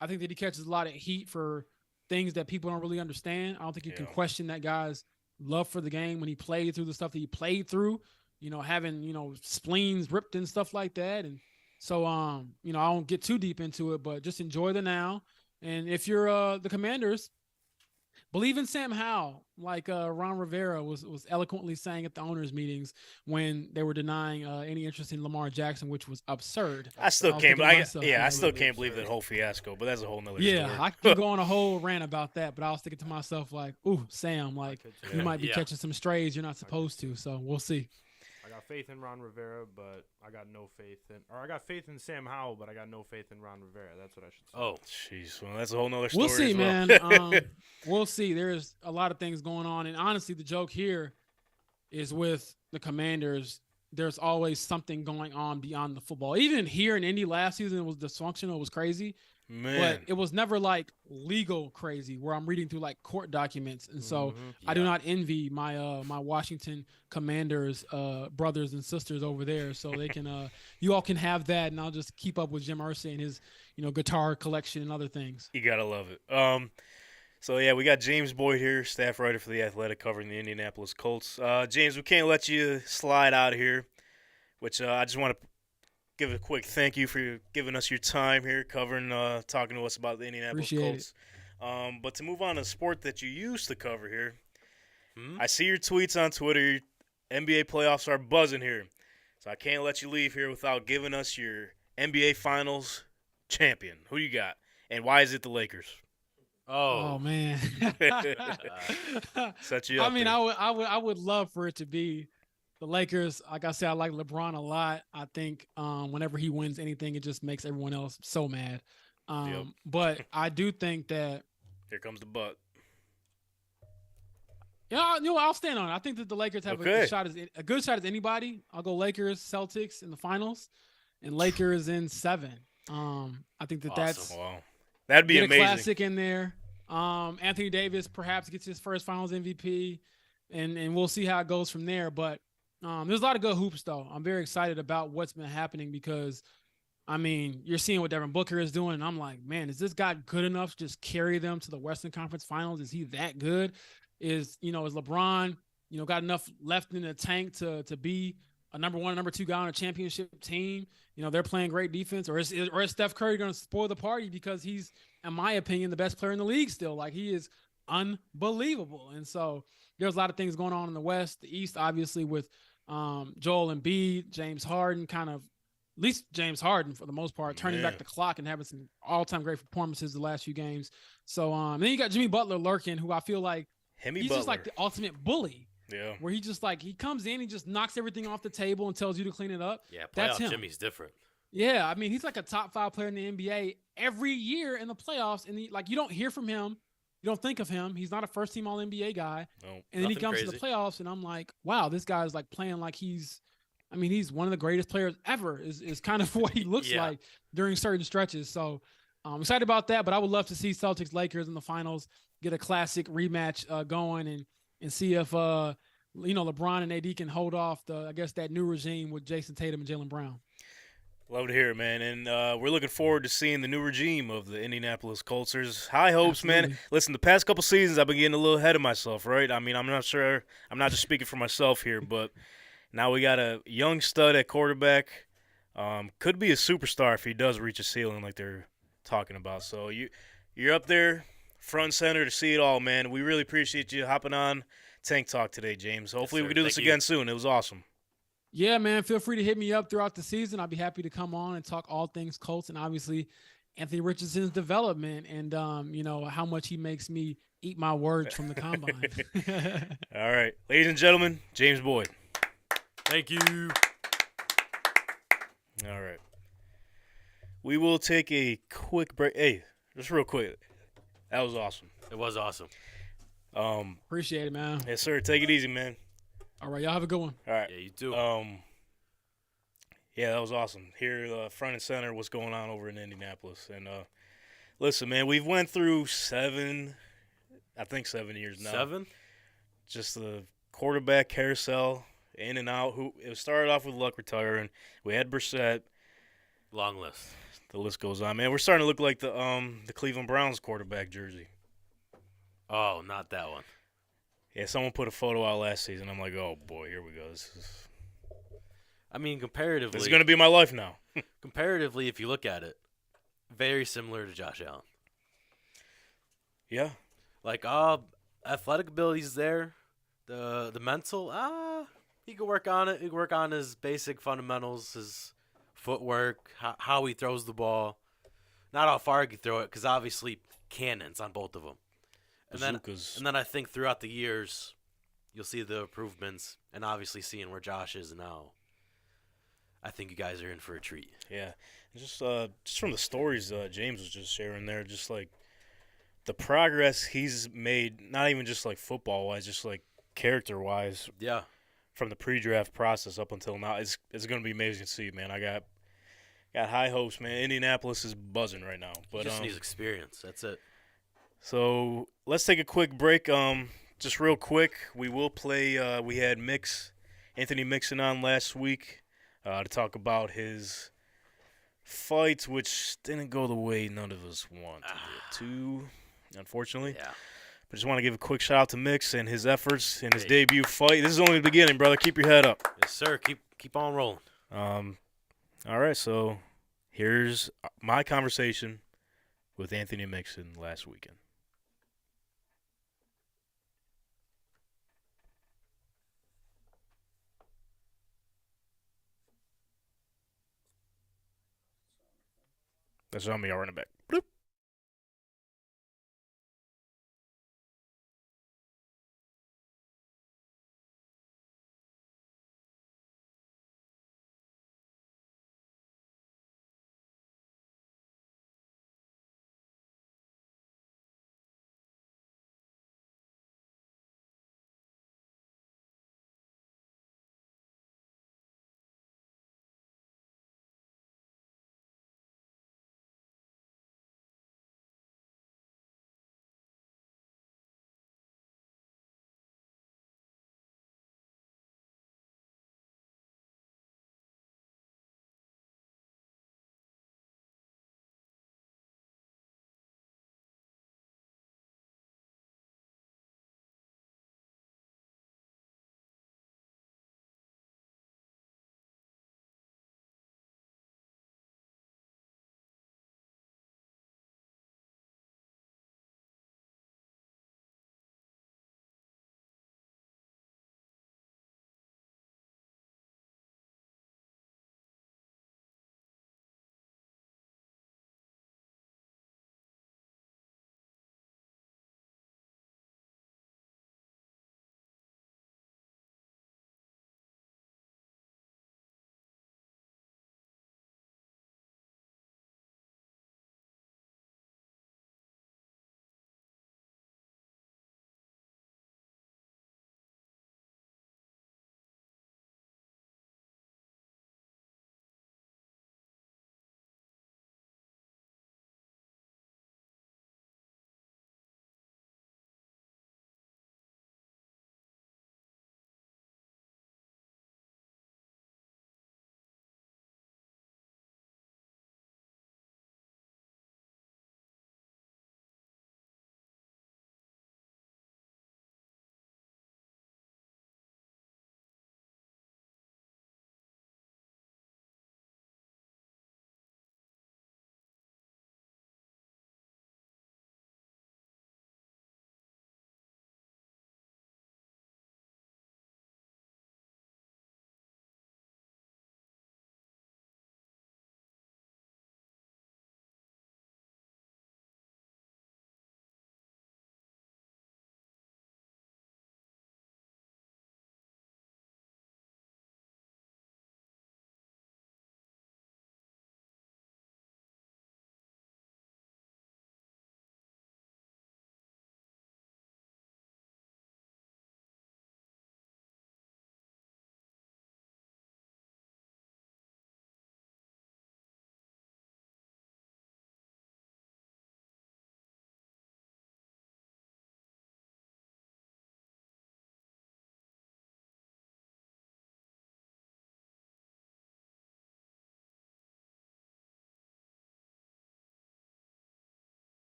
I think that he catches a lot of heat for things that people don't really understand. I don't think you can question that guy's love for the game when he played through the stuff that he played through, having, spleens ripped and stuff like that. And so, I don't get too deep into it, but just enjoy the now. And if you're the Commanders, believe in Sam Howell, like Ron Rivera was eloquently saying at the owners' meetings when they were denying any interest in Lamar Jackson, which was absurd. I still can't believe that whole fiasco, but that's a whole nother story. Yeah, I could go on a whole rant about that, but I was thinking to myself like, ooh, Sam, like you might be catching some strays you're not supposed to, so we'll see. I got faith in Ron Rivera, but I got faith in Sam Howell, but I got no faith in Ron Rivera. That's what I should say. Oh, jeez. Well, that's a whole nother story. We'll see, man. We'll see. There's a lot of things going on. And honestly, the joke here is with the Commanders, there's always something going on beyond the football. Even here in Indy last season, it was dysfunctional. It was crazy. Man. But it was never like legal crazy where I'm reading through like court documents. And so I do not envy my my Washington Commanders brothers and sisters over there. So they can you all can have that, and I'll just keep up with Jim Irsay and his, guitar collection and other things. You gotta love it. So yeah, we got James Boyd here, staff writer for The Athletic, covering the Indianapolis Colts. James, we can't let you slide out of here, which I just want to give a quick thank you for giving us your time here, covering, talking to us about the Indianapolis Appreciate Colts. But to move on to the sport that you used to cover here, I see your tweets on Twitter. NBA playoffs are buzzing here, so I can't let you leave here without giving us your NBA Finals champion. Who you got, and why is it the Lakers? Oh man. Set you up. I mean, there. I would love for it to be the Lakers. Like I said, I like LeBron a lot. I think whenever he wins anything, it just makes everyone else so mad. But I do think that here comes the butt. I'll stand on it. I think that the Lakers have a good shot as anybody. I'll go Lakers, Celtics in the finals, and Lakers in 7. I think that that's wow. That'd be amazing. A classic in there. Anthony Davis perhaps gets his first Finals MVP, and we'll see how it goes from there. But there's a lot of good hoops, though. I'm very excited about what's been happening because, I mean, you're seeing what Devin Booker is doing, and I'm like, man, is this guy good enough to just carry them to the Western Conference Finals? Is he that good? Is LeBron, got enough left in the tank to be a number 1, number 2 guy on a championship team? They're playing great defense, or is Steph Curry going to spoil the party because he's, in my opinion, the best player in the league still? Like, he is unbelievable. And so there's a lot of things going on in the West. The East, obviously, with Joel Embiid, James Harden, at least James Harden for the most part, turning back the clock and having some all-time great performances the last few games. So then you got Jimmy Butler lurking, who I feel like he's just like the ultimate bully. Yeah. Where he just he comes in, he just knocks everything off the table and tells you to clean it up. Yeah, that's him. Jimmy's different. Yeah, I mean, he's like a top 5 player in the NBA every year in the playoffs, and you don't hear from him. You don't think of him. He's not a first-team All-NBA guy. No, and then he comes to the playoffs, and I'm like, wow, this guy's like playing like he's one of the greatest players ever is kind of what he looks like during certain stretches. So I'm excited about that, but I would love to see Celtics Lakers in the finals, get a classic rematch going, and see if LeBron and AD can hold off that new regime with Jason Tatum and Jaylen Brown. Love to hear it, man. And we're looking forward to seeing the new regime of the Indianapolis Colts. There's high hopes, man. Listen, the past couple seasons I've been getting a little ahead of myself, right? I mean, I'm not sure. I'm not just speaking for myself here, but now we got a young stud at quarterback. Could be a superstar if he does reach a ceiling like they're talking about. So you're up there, front and center to see it all, man. We really appreciate you hopping on Tank Talk today, James. Hopefully we can do this again soon. It was awesome. Yeah, man. Feel free to hit me up throughout the season. I'll be happy to come on and talk all things Colts and obviously Anthony Richardson's development and, how much he makes me eat my words from the combine. All right. Ladies and gentlemen, James Boyd. Thank you. All right. We will take a quick break. Hey, just real quick. That was awesome. It was awesome. Appreciate it, man. Yes, sir. Take it easy, man. All right, y'all have a good one. All right. Yeah, you too. Yeah, that was awesome. Here, front and center, what's going on over in Indianapolis. And listen, man, we've went through 7 years now. 7? Just the quarterback carousel, in and out. It started off with Luck retiring. We had Brissett. Long list. The list goes on, man. We're starting to look like the Cleveland Browns quarterback jersey. Oh, not that one. Yeah, someone put a photo out last season. I'm like, oh, boy, here we go. Comparatively. This is going to be my life now. Comparatively, if you look at it, very similar to Josh Allen. Yeah. Like, athletic ability's there. The mental, he could work on it. He could work on his basic fundamentals, his footwork, how he throws the ball. Not how far he can throw it, because obviously cannons on both of them. And then I think throughout the years, you'll see the improvements, and obviously seeing where Josh is now, I think you guys are in for a treat. Yeah, just from the stories James was just sharing there, just like the progress he's made, not even just like football-wise, just like character-wise. Yeah. From the pre-draft process up until now, it's going to be amazing to see, man. I got got high hopes, man. Indianapolis is buzzing right now. He But just needs experience. That's it. so let's take a quick break. Just real quick, we will play. We had Anthony Mixon on last week to talk about his fights, which didn't go the way none of us wanted it to, unfortunately. Yeah. But just want to give a quick shout out to Mix and his efforts in his debut fight. This is only the beginning, brother. Keep your head up. Yes, sir. Keep on rolling. All right, so here's my conversation with Anthony Mixon last weekend. That's on me. I'll run it back. Bloop.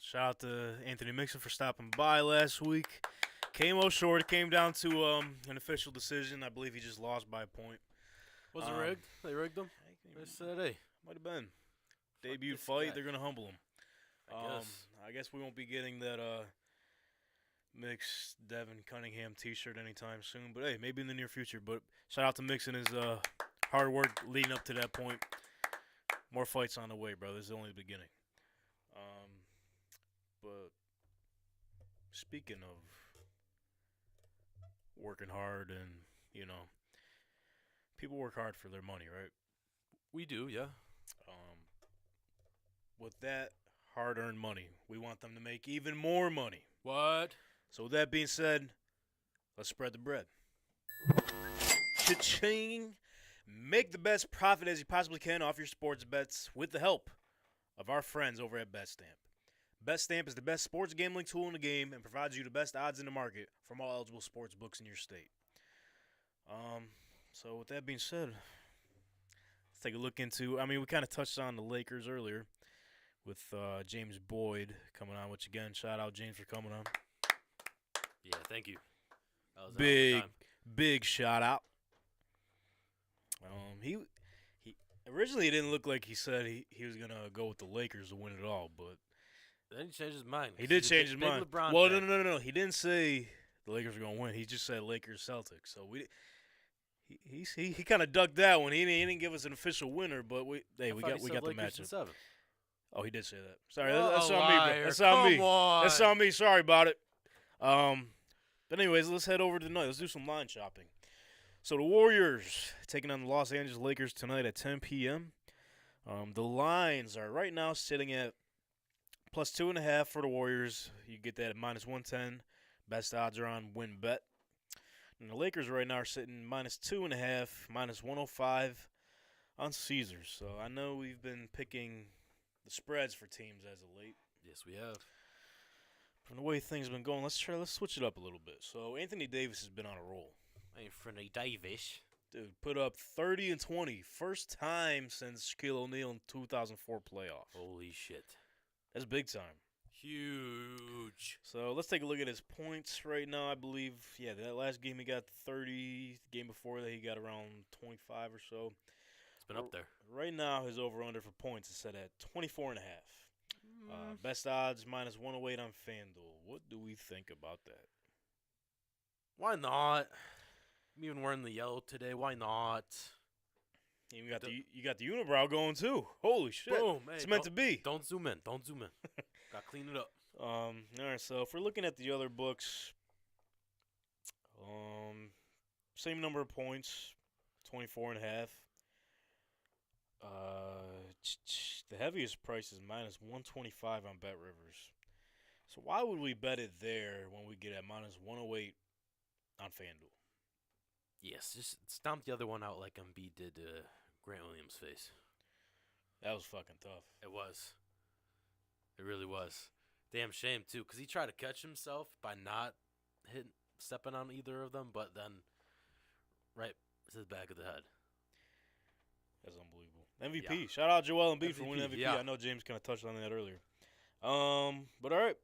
Shout out to Anthony Mixon for stopping by last week. Came out short. It came down to an official decision. I believe he just lost by a point. Was it rigged? They rigged him? They said, hey. Might have been. Debut this fight. guy. They're going to humble him. I I guess we won't be getting that Mix Devin Cunningham t-shirt anytime soon. But, hey, maybe in the near future. But shout out to Mix and his hard work leading up to that point. More fights on the way, bro. This is only the beginning. But speaking of working hard and, people work hard for their money, right? We do, yeah. With that hard-earned money, we want them to make even more money. What? So with that being said, let's spread the bread. Cha-ching! Make the best profit as you possibly can off your sports bets with the help of our friends over at Betstamp. Betstamp is the best sports gambling tool in the game and provides you the best odds in the market from all eligible sports books in your state. So with that being said, let's take a look into, we kind of touched on the Lakers earlier with James Boyd coming on, which again, shout out James for coming on. Yeah, thank you. That was Big shout out. He originally it didn't look like he said he was gonna go with the Lakers to win it all, but then he changed his mind. He did change his mind. LeBron Well, fan. no. He didn't say the Lakers were gonna win. He just said Lakers Celtics. So he kind of ducked that one. He didn't give us an official winner, but we got the Lakers in matchup. 7. Oh, he did say that. Sorry, What that's a on me. Bro. liar. That's on me. Come on. That's on me. Sorry about it. But anyways, let's head over tonight. Let's do some line shopping. So the Warriors taking on the Los Angeles Lakers tonight at 10 p.m. The lines are right now sitting at plus 2.5 for the Warriors. You get that at minus 110. Best odds are on WinBet. And the Lakers right now are sitting minus 2.5, minus 105 on Caesars. So I know we've been picking the spreads for teams as of late. Yes, we have. From the way things have been going, let's switch it up a little bit. So Anthony Davis has been on a roll. Anthony Davis. Dude, put up 30 and 20. First time since Shaquille O'Neal in 2004 playoff. Holy shit. That's big time. Huge. So let's take a look at his points right now. I believe, that last game he got 30. The game before that he got around 25 or so. It's been up there. Right now his over-under for points is set at 24.5. Best odds minus 108 on FanDuel. What do we think about that? Why not? I'm even wearing the yellow today. Why not? You got the unibrow going too. Holy shit! Boom! Hey, it's meant to be. Don't zoom in. Got to clean it up. All right. So if we're looking at the other books, same number of points, 24.5. The heaviest price is minus 125 on BetRivers. So why would we bet it there when we get at minus 108 on FanDuel? Yes, just stomp the other one out like Embiid did Grant Williams' face. That was fucking tough. It was. It really was. Damn shame, too, because he tried to catch himself by not stepping on either of them, but then right to the back of the head. That's unbelievable. MVP. Yeah. Shout out Joel Embiid for winning MVP. Yeah. I know James kind of touched on that earlier. But all right.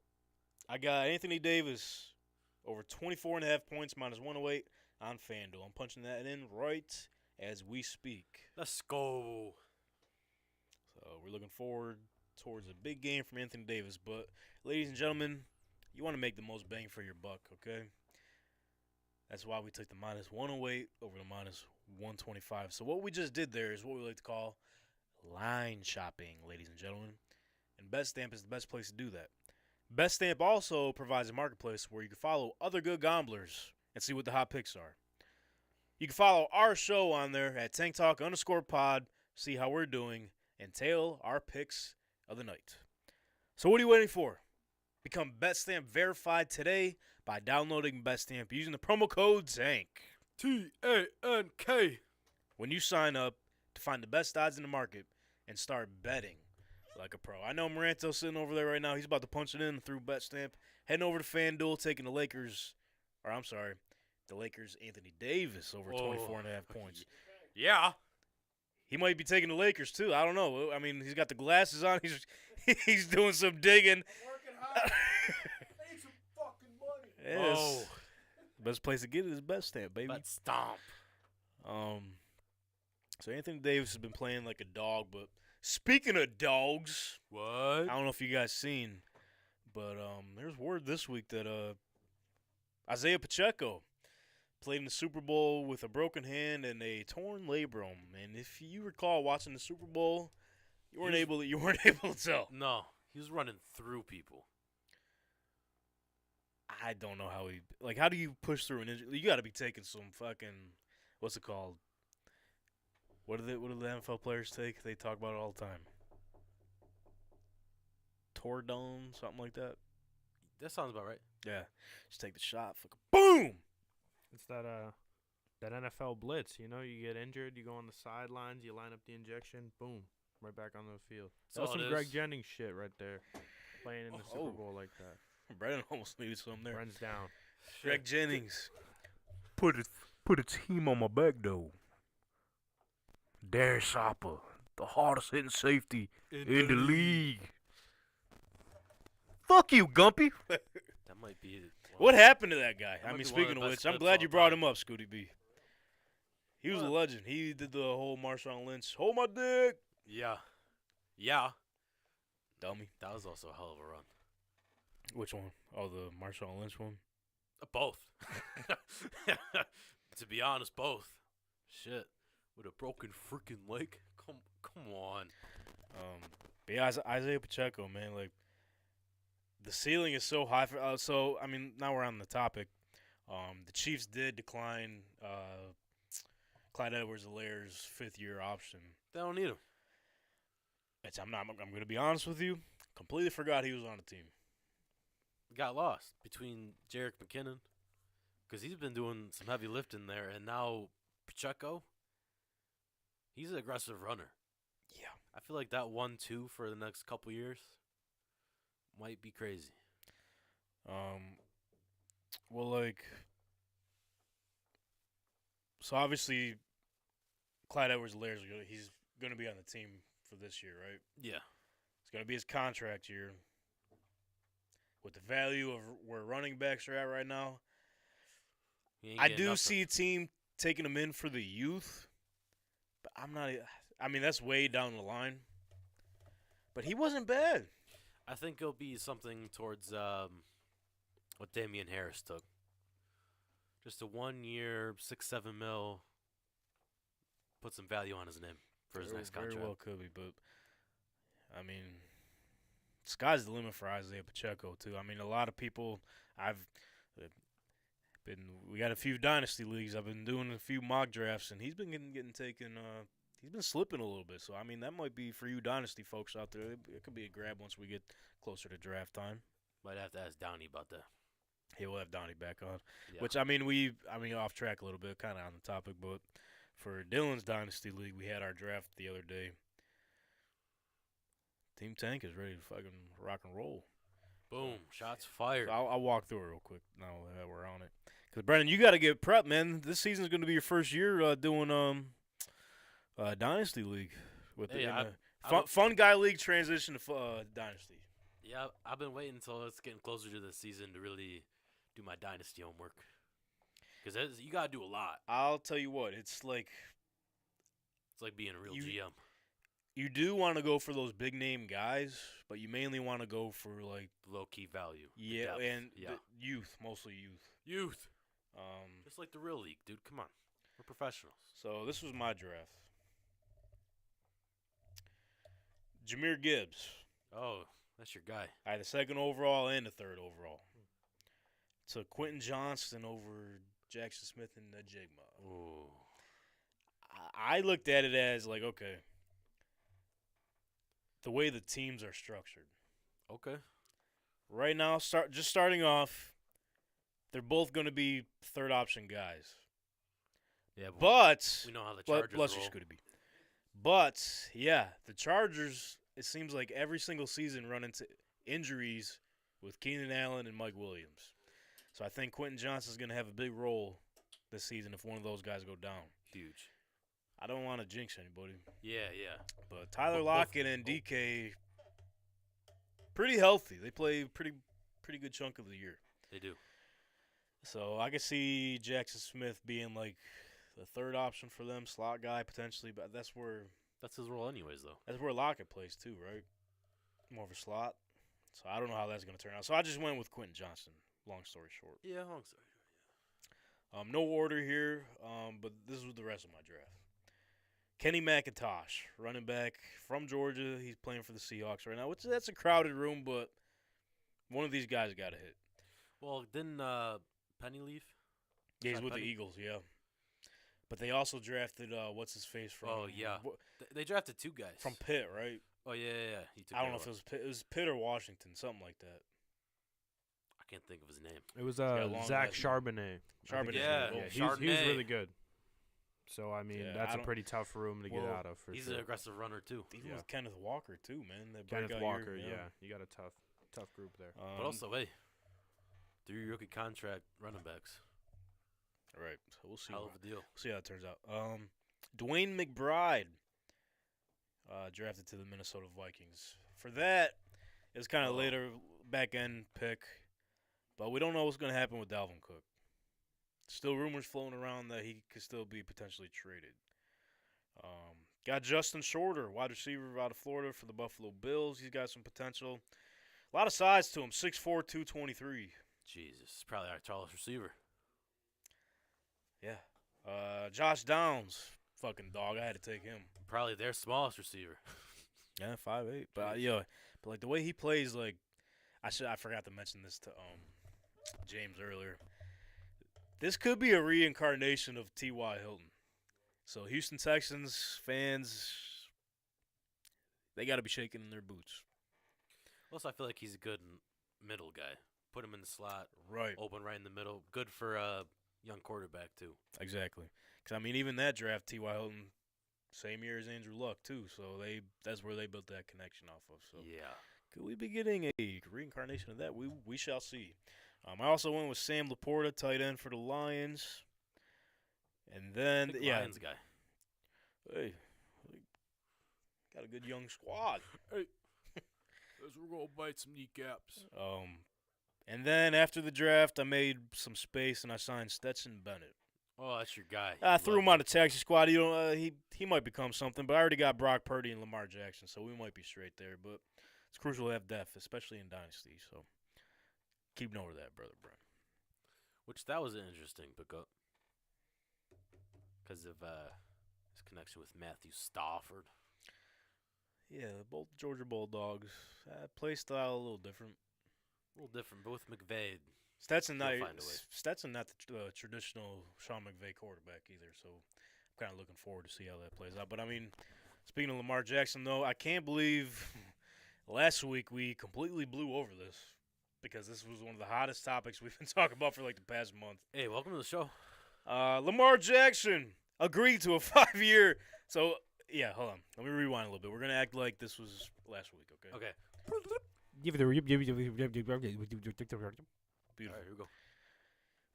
I got Anthony Davis over 24.5 points minus 108 on FanDuel. I'm punching that in right as we speak. Let's go. So we're looking forward towards a big game from Anthony Davis. But, ladies and gentlemen, you want to make the most bang for your buck, okay? That's why we took the minus 108 over the minus 125. So what we just did there is what we like to call line shopping, ladies and gentlemen. And Betstamp is the best place to do that. Betstamp also provides a marketplace where you can follow other good gamblers and see what the hot picks are. You can follow our show on there at TankTalk_pod, see how we're doing, and tail our picks of the night. So what are you waiting for? Become Betstamp verified today by downloading Betstamp using the promo code TANK. TANK. When you sign up to find the best odds in the market and start betting like a pro. I know Moranto's sitting over there right now. He's about to punch it in through Betstamp. Heading over to FanDuel, taking the Lakers Anthony Davis over 24.5 points. Yeah. He might be taking the Lakers too. I don't know. I mean, he's got the glasses on. He's doing some digging. Make some fucking money. Yes. Best place to get it is Betstamp, baby. Betstamp. So Anthony Davis has been playing like a dog, but speaking of dogs, What? I don't know if you guys seen, but there's word this week that Isaiah Pacheco played in the Super Bowl with a broken hand and a torn labrum. And if you recall watching the Super Bowl, you weren't able to tell. No, he was running through people. I don't know how do you push through an injury? You got to be taking some fucking, what's it called? What do the NFL players take? They talk about it all the time. Tordone, something like that. That sounds about right. Yeah, just take the shot. Fucking boom. It's that NFL blitz. You know, you get injured, you go on the sidelines, you line up the injection, boom, right back on the field. That was all some it Greg is. Jennings shit right there, playing in the Super Oh. Bowl like that. Brennan almost needed something there. Runs down. Greg Jennings. Put a team on my back, though. Darren Sharper, the hardest hitting safety in the league. Fuck you, Gumpy. That might be it. What happened to that guy? That I might mean, be one of speaking the of best which, I'm clips glad all you brought time. him up, Scooty B. He was a legend. He did the whole Marshawn Lynch, hold my dick. Yeah. Yeah. Dummy. That was also a hell of a run. Which one? Oh, the Marshawn Lynch one? Both. To be honest, both. Shit. With a broken freaking leg? Come on. But yeah, Isaiah Pacheco, man, like, the ceiling is so high for. So I mean, now we're on the topic. The Chiefs did decline Clyde Edwards-Helaire's 5th-year option. They don't need him. I'm going to be honest with you. Completely forgot he was on the team. Got lost between Jerick McKinnon, because he's been doing some heavy lifting there, and now Pacheco, he's an aggressive runner. Yeah. I feel like that 1-2 for the next couple years might be crazy. Well, like, so obviously, Clyde Edwards-Helaire he's going to be on the team for this year, right? Yeah. It's going to be his contract year. With the value of where running backs are at right now, He ain't I getting do nothing. see a team taking him in for the youth, but I'm not. I mean, that's way down the line. But he wasn't bad. I think it'll be something towards what Damian Harris took. Just a 1-year, 6-7 mil. Put some value on his name for his next contract. Very well could be, but I mean, sky's the limit for Isaiah Pacheco too. I mean, a lot of people we got a few dynasty leagues. I've been doing a few mock drafts, and he's been getting taken. He's been slipping a little bit. So I mean, that might be for you dynasty folks out there. It could be a grab once we get closer to draft time. Might have to ask Downey about that. He will have Donnie back on. Yeah. Which I mean, off track a little bit, kind of on the topic, but for Dylan's dynasty league, we had our draft the other day. Team Tank is ready to fucking rock and roll. Boom. Shots fired. So I'll walk through it real quick now that we're on it. Because, Brendan, you got to get prepped, man. This season's going to be your first year doing Dynasty League. Hey, Fun Guy League transition to Dynasty. Yeah, I've been waiting until it's getting closer to the season to really do my dynasty homework. Because you got to do a lot. I'll tell you what, it's like being a real GM. you do want to go for those big-name guys, but you mainly want to go for, like, Low-key value. the yeah, depth. and yeah. the youth, mostly youth. Youth. Just like the real league, dude. Come on. We're professionals. So this was my draft. Jahmyr Gibbs. Oh, that's your guy. I had the 2nd overall and the 3rd overall. Took Quentin Johnston over Jackson Smith and Najigma. Ooh. I looked at it as, like, okay, the way the teams are structured. Okay. Right now, starting off, they're both going to be 3rd option guys. Yeah, But we know how the Chargers bless roll. you, Scooty B. But yeah, the Chargers. It seems like every single season run into injuries with Keenan Allen and Mike Williams. So I think Quentin Johnston's going to have a big role this season if one of those guys go down. Huge. I don't want to jinx anybody, Yeah. but Tyler Both- Lockett and DK pretty healthy. They play pretty good chunk of the year. They do. So I could see Jackson Smith being like the third option for them, slot guy potentially, but that's his role anyways, though. That's where Lockett plays too, right? More of a slot. So I don't know how that's going to turn out. So I just went with Quentin Johnson, long story short. Yeah, long story. No order here, but this was the rest of my draft. Kenny McIntosh, running back from Georgia. He's playing for the Seahawks right now, which that's a crowded room, but one of these guys got to hit. Well, didn't Penny leave? Yeah, he's Sean with Penny? the Eagles, yeah. But they also drafted, what's-his-face from... Oh, yeah. They drafted 2 guys. From Pitt, right? Oh, yeah. He took I don't know if it was Pitt. It was Pitt or Washington, something like that. I can't think of his name. It was long Zach last- Charbonnet. Charbonnet. Yeah, He's Chardonnay. really good. So, I mean, Yeah, that's I a don't- pretty tough room to get Well, out of for He's sure. an aggressive runner, too. Even Yeah. with Kenneth Walker, too, man. That Kenneth breakout Walker, year, yeah. You got a tough group there. But also, hey, 3 rookie contract running backs. Right. So we'll see. Hell of a deal. We'll see how it turns out. Dwayne McBride, drafted to the Minnesota Vikings. For that, it was kind of later back end pick, but we don't know what's going to happen with Dalvin Cook. Still rumors floating around that he could still be potentially traded. Got Justin Shorter, wide receiver out of Florida for the Buffalo Bills. He's got some potential. A lot of size to him, 6'4", 223. Jesus, probably our tallest receiver. Yeah. Josh Downs, fucking dog. I had to take him. Probably their smallest receiver. Yeah, 5'8". But but like the way he plays, like I forgot to mention this to James earlier. This could be a reincarnation of T.Y. Hilton. So Houston Texans fans, they got to be shaking in their boots. Also, I feel like he's a good middle guy. Put him in the slot, Right. open right in the middle. Good for a young quarterback, too. Exactly. Because, I mean, even that draft, T.Y. Hilton, same year as Andrew Luck, too. So that's where they built that connection off of. So Yeah. could we be getting a reincarnation of that? We shall see. I also went with Sam Laporta, tight end for the Lions. And then, Big yeah. Lions guy. Hey, got a good young squad. Hey, we're going to bite some kneecaps. And then after the draft, I made some space and I signed Stetson Bennett. Oh, that's your guy. I threw him on the taxi squad. He might become something, but I already got Brock Purdy and Lamar Jackson, so we might be straight there. But it's crucial to have depth, especially in Dynasty. So keep note of that, brother Brent. Which that was an interesting pickup. Because of his connection with Matthew Stafford. Yeah, both Georgia Bulldogs. Play style a little different. A little different. Both McVay. Stetson He'll not find a way. Stetson not the traditional Sean McVay quarterback either, so I'm kind of looking forward to see how that plays out. But I mean, speaking of Lamar Jackson, though, I can't believe last week we completely blew over this because this was one of the hottest topics we've been talking about for like the past month. Hey, welcome to the show. Lamar Jackson agreed to a 5-year. So yeah, hold on, let me rewind a little bit. We're gonna act like this was last week, okay? Okay. Beautiful. All right, here we go.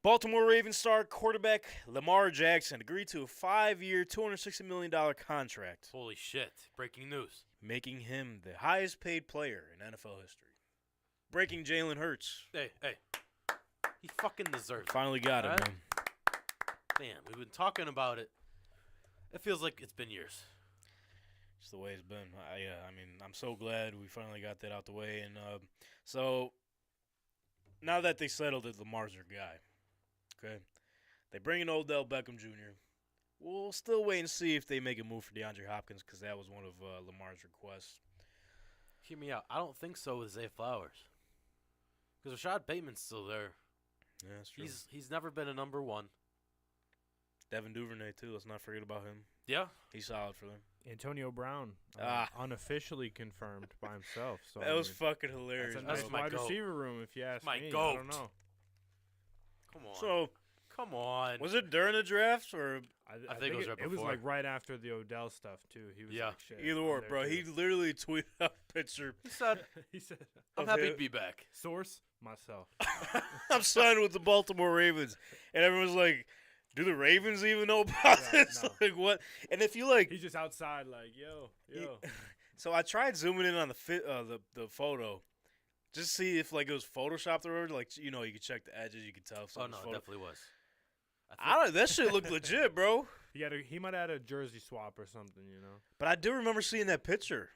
Baltimore Ravens star quarterback Lamar Jackson agreed to a 5-year, $260 million contract, Holy shit. Breaking news. making him the highest paid player in NFL history. Breaking Jalen Hurts. Hey. He fucking deserves it. Finally got it, Alright. man. Man, we've been talking about it. It feels like it's been years. It's the way it's been. I mean, I'm so glad we finally got that out the way. And so now that they settled that Lamar's their guy, okay, they bring in Odell Beckham Jr. We'll still wait and see if they make a move for DeAndre Hopkins because that was one of Lamar's requests. Hear me out. I don't think so with Zay Flowers. Because Rashad Bateman's still there. Yeah, that's true. He's never been a number one. Devin Duvernay, too. Let's not forget about him. Yeah. He's solid for them. Antonio Brown, unofficially confirmed by himself. So That was fucking hilarious. That's a bro. nice my wide goat. receiver room, if you ask My me. I goat. don't know. Come on. So, Come on. was it during the draft or I think it was right It was before. like right after the Odell stuff too. He was Yeah. like, shit, either I'm or, there bro? too. He literally tweeted out a picture. He said, he said, I'm Of happy him. to be back. source myself. I'm signed with the Baltimore Ravens, and everyone's like, "Do the Ravens even know about Yeah, this? no. Like what?" And if you like, He's just outside like, yo. so I tried zooming in on the photo, Just see if like it was photoshopped or whatever. Like you could check the edges. You could tell. If Oh something no, was it definitely was. I don't. That shit looked legit, bro. He might have had a jersey swap or something, you know. But I do remember seeing that picture.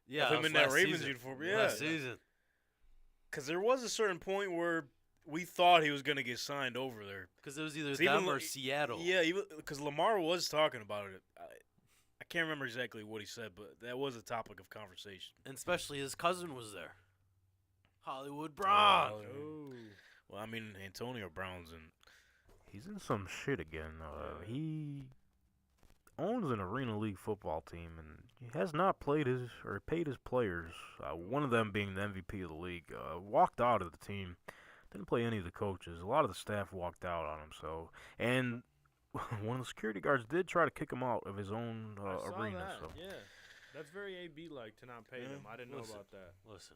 Yeah, of him was in that last Ravens season. uniform. Yeah, Last season. Because there was a certain point where we thought he was gonna get signed over there. Because it was either So them even or like- Seattle. Yeah, because Lamar was talking about it. I can't remember exactly what he said, but that was a topic of conversation. And especially his cousin was there. Hollywood Brown. Oh. Well, I mean, Antonio Brown's in. He's in some shit again. He owns an Arena League football team, and he has not paid his players. One of them being the MVP of the league, walked out of the team. Didn't play any of the coaches. A lot of the staff walked out on him. So, and one of the security guards did try to kick him out of his own I saw arena. that. So, Yeah, that's very AB like to not pay Yeah. them. I didn't know Listen. about that. Listen.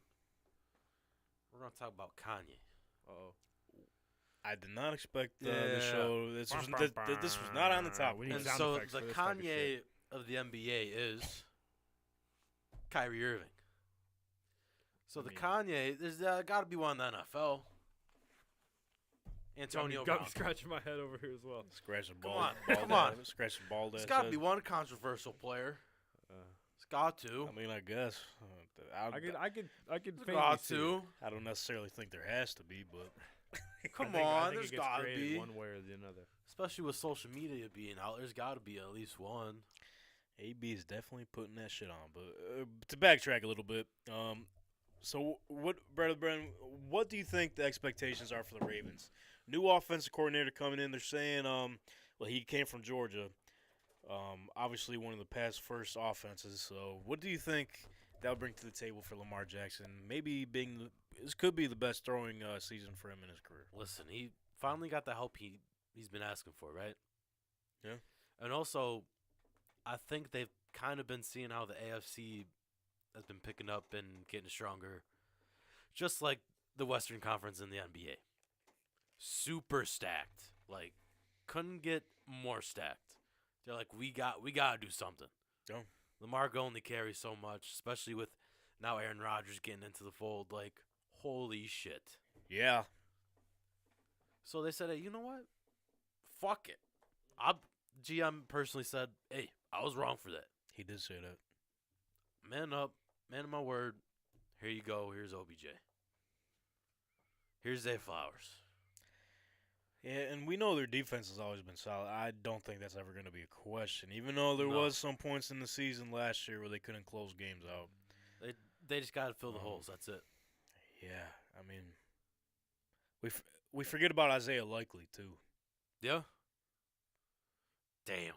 We're going to talk about Kanye. Uh-oh. I did not expect the Yeah. show. This was not on the top. We need And sound so effects the for this type of Kanye shit. of the NBA is Kyrie Irving. So I the mean- Kanye, there's got to be one in the NFL. Antonio got Brown. me scratching my head over here as well. Scratch the Come ball. on, bald come on. Scratch the bald. There's ass got to head. be one controversial player. Uh, It's got to. I mean, I guess. I could It's faintly got see to. it. I don't necessarily think there has to be, but Come I on, think there's it gets got to created be. one way or the other. Especially with social media being out, there's got to be at least one. AB is definitely putting that shit on. But to backtrack a little bit, so what, Brother Brennan, what do you think the expectations are for the Ravens? New offensive coordinator coming in. They're saying, well, he came from Georgia. Obviously one of the past first offenses. So what do you think that'll bring to the table for Lamar Jackson? Maybe this could be the best throwing season for him in his career. Listen, he finally got the help he's been asking for, right? Yeah. And also, I think they've kind of been seeing how the AFC has been picking up and getting stronger, just like the Western Conference in the NBA. Super stacked, like couldn't get more stacked. They're like, we gotta do something. Yeah. Lamar can only carry so much, especially with now Aaron Rodgers getting into the fold. Like, holy shit. Yeah. So they said, hey, you know what? Fuck it. GM personally said, hey, I was wrong for that. He did say that. Man up, man of my word. Here you go. Here's OBJ. Here's Zay Flowers. Yeah, and we know their defense has always been solid. I don't think that's ever going to be a question, even though there No. was some points in the season last year where they couldn't close games out. They just got to fill the holes. That's it. Yeah, I mean, we forget about Isaiah Likely too. Yeah. Damn.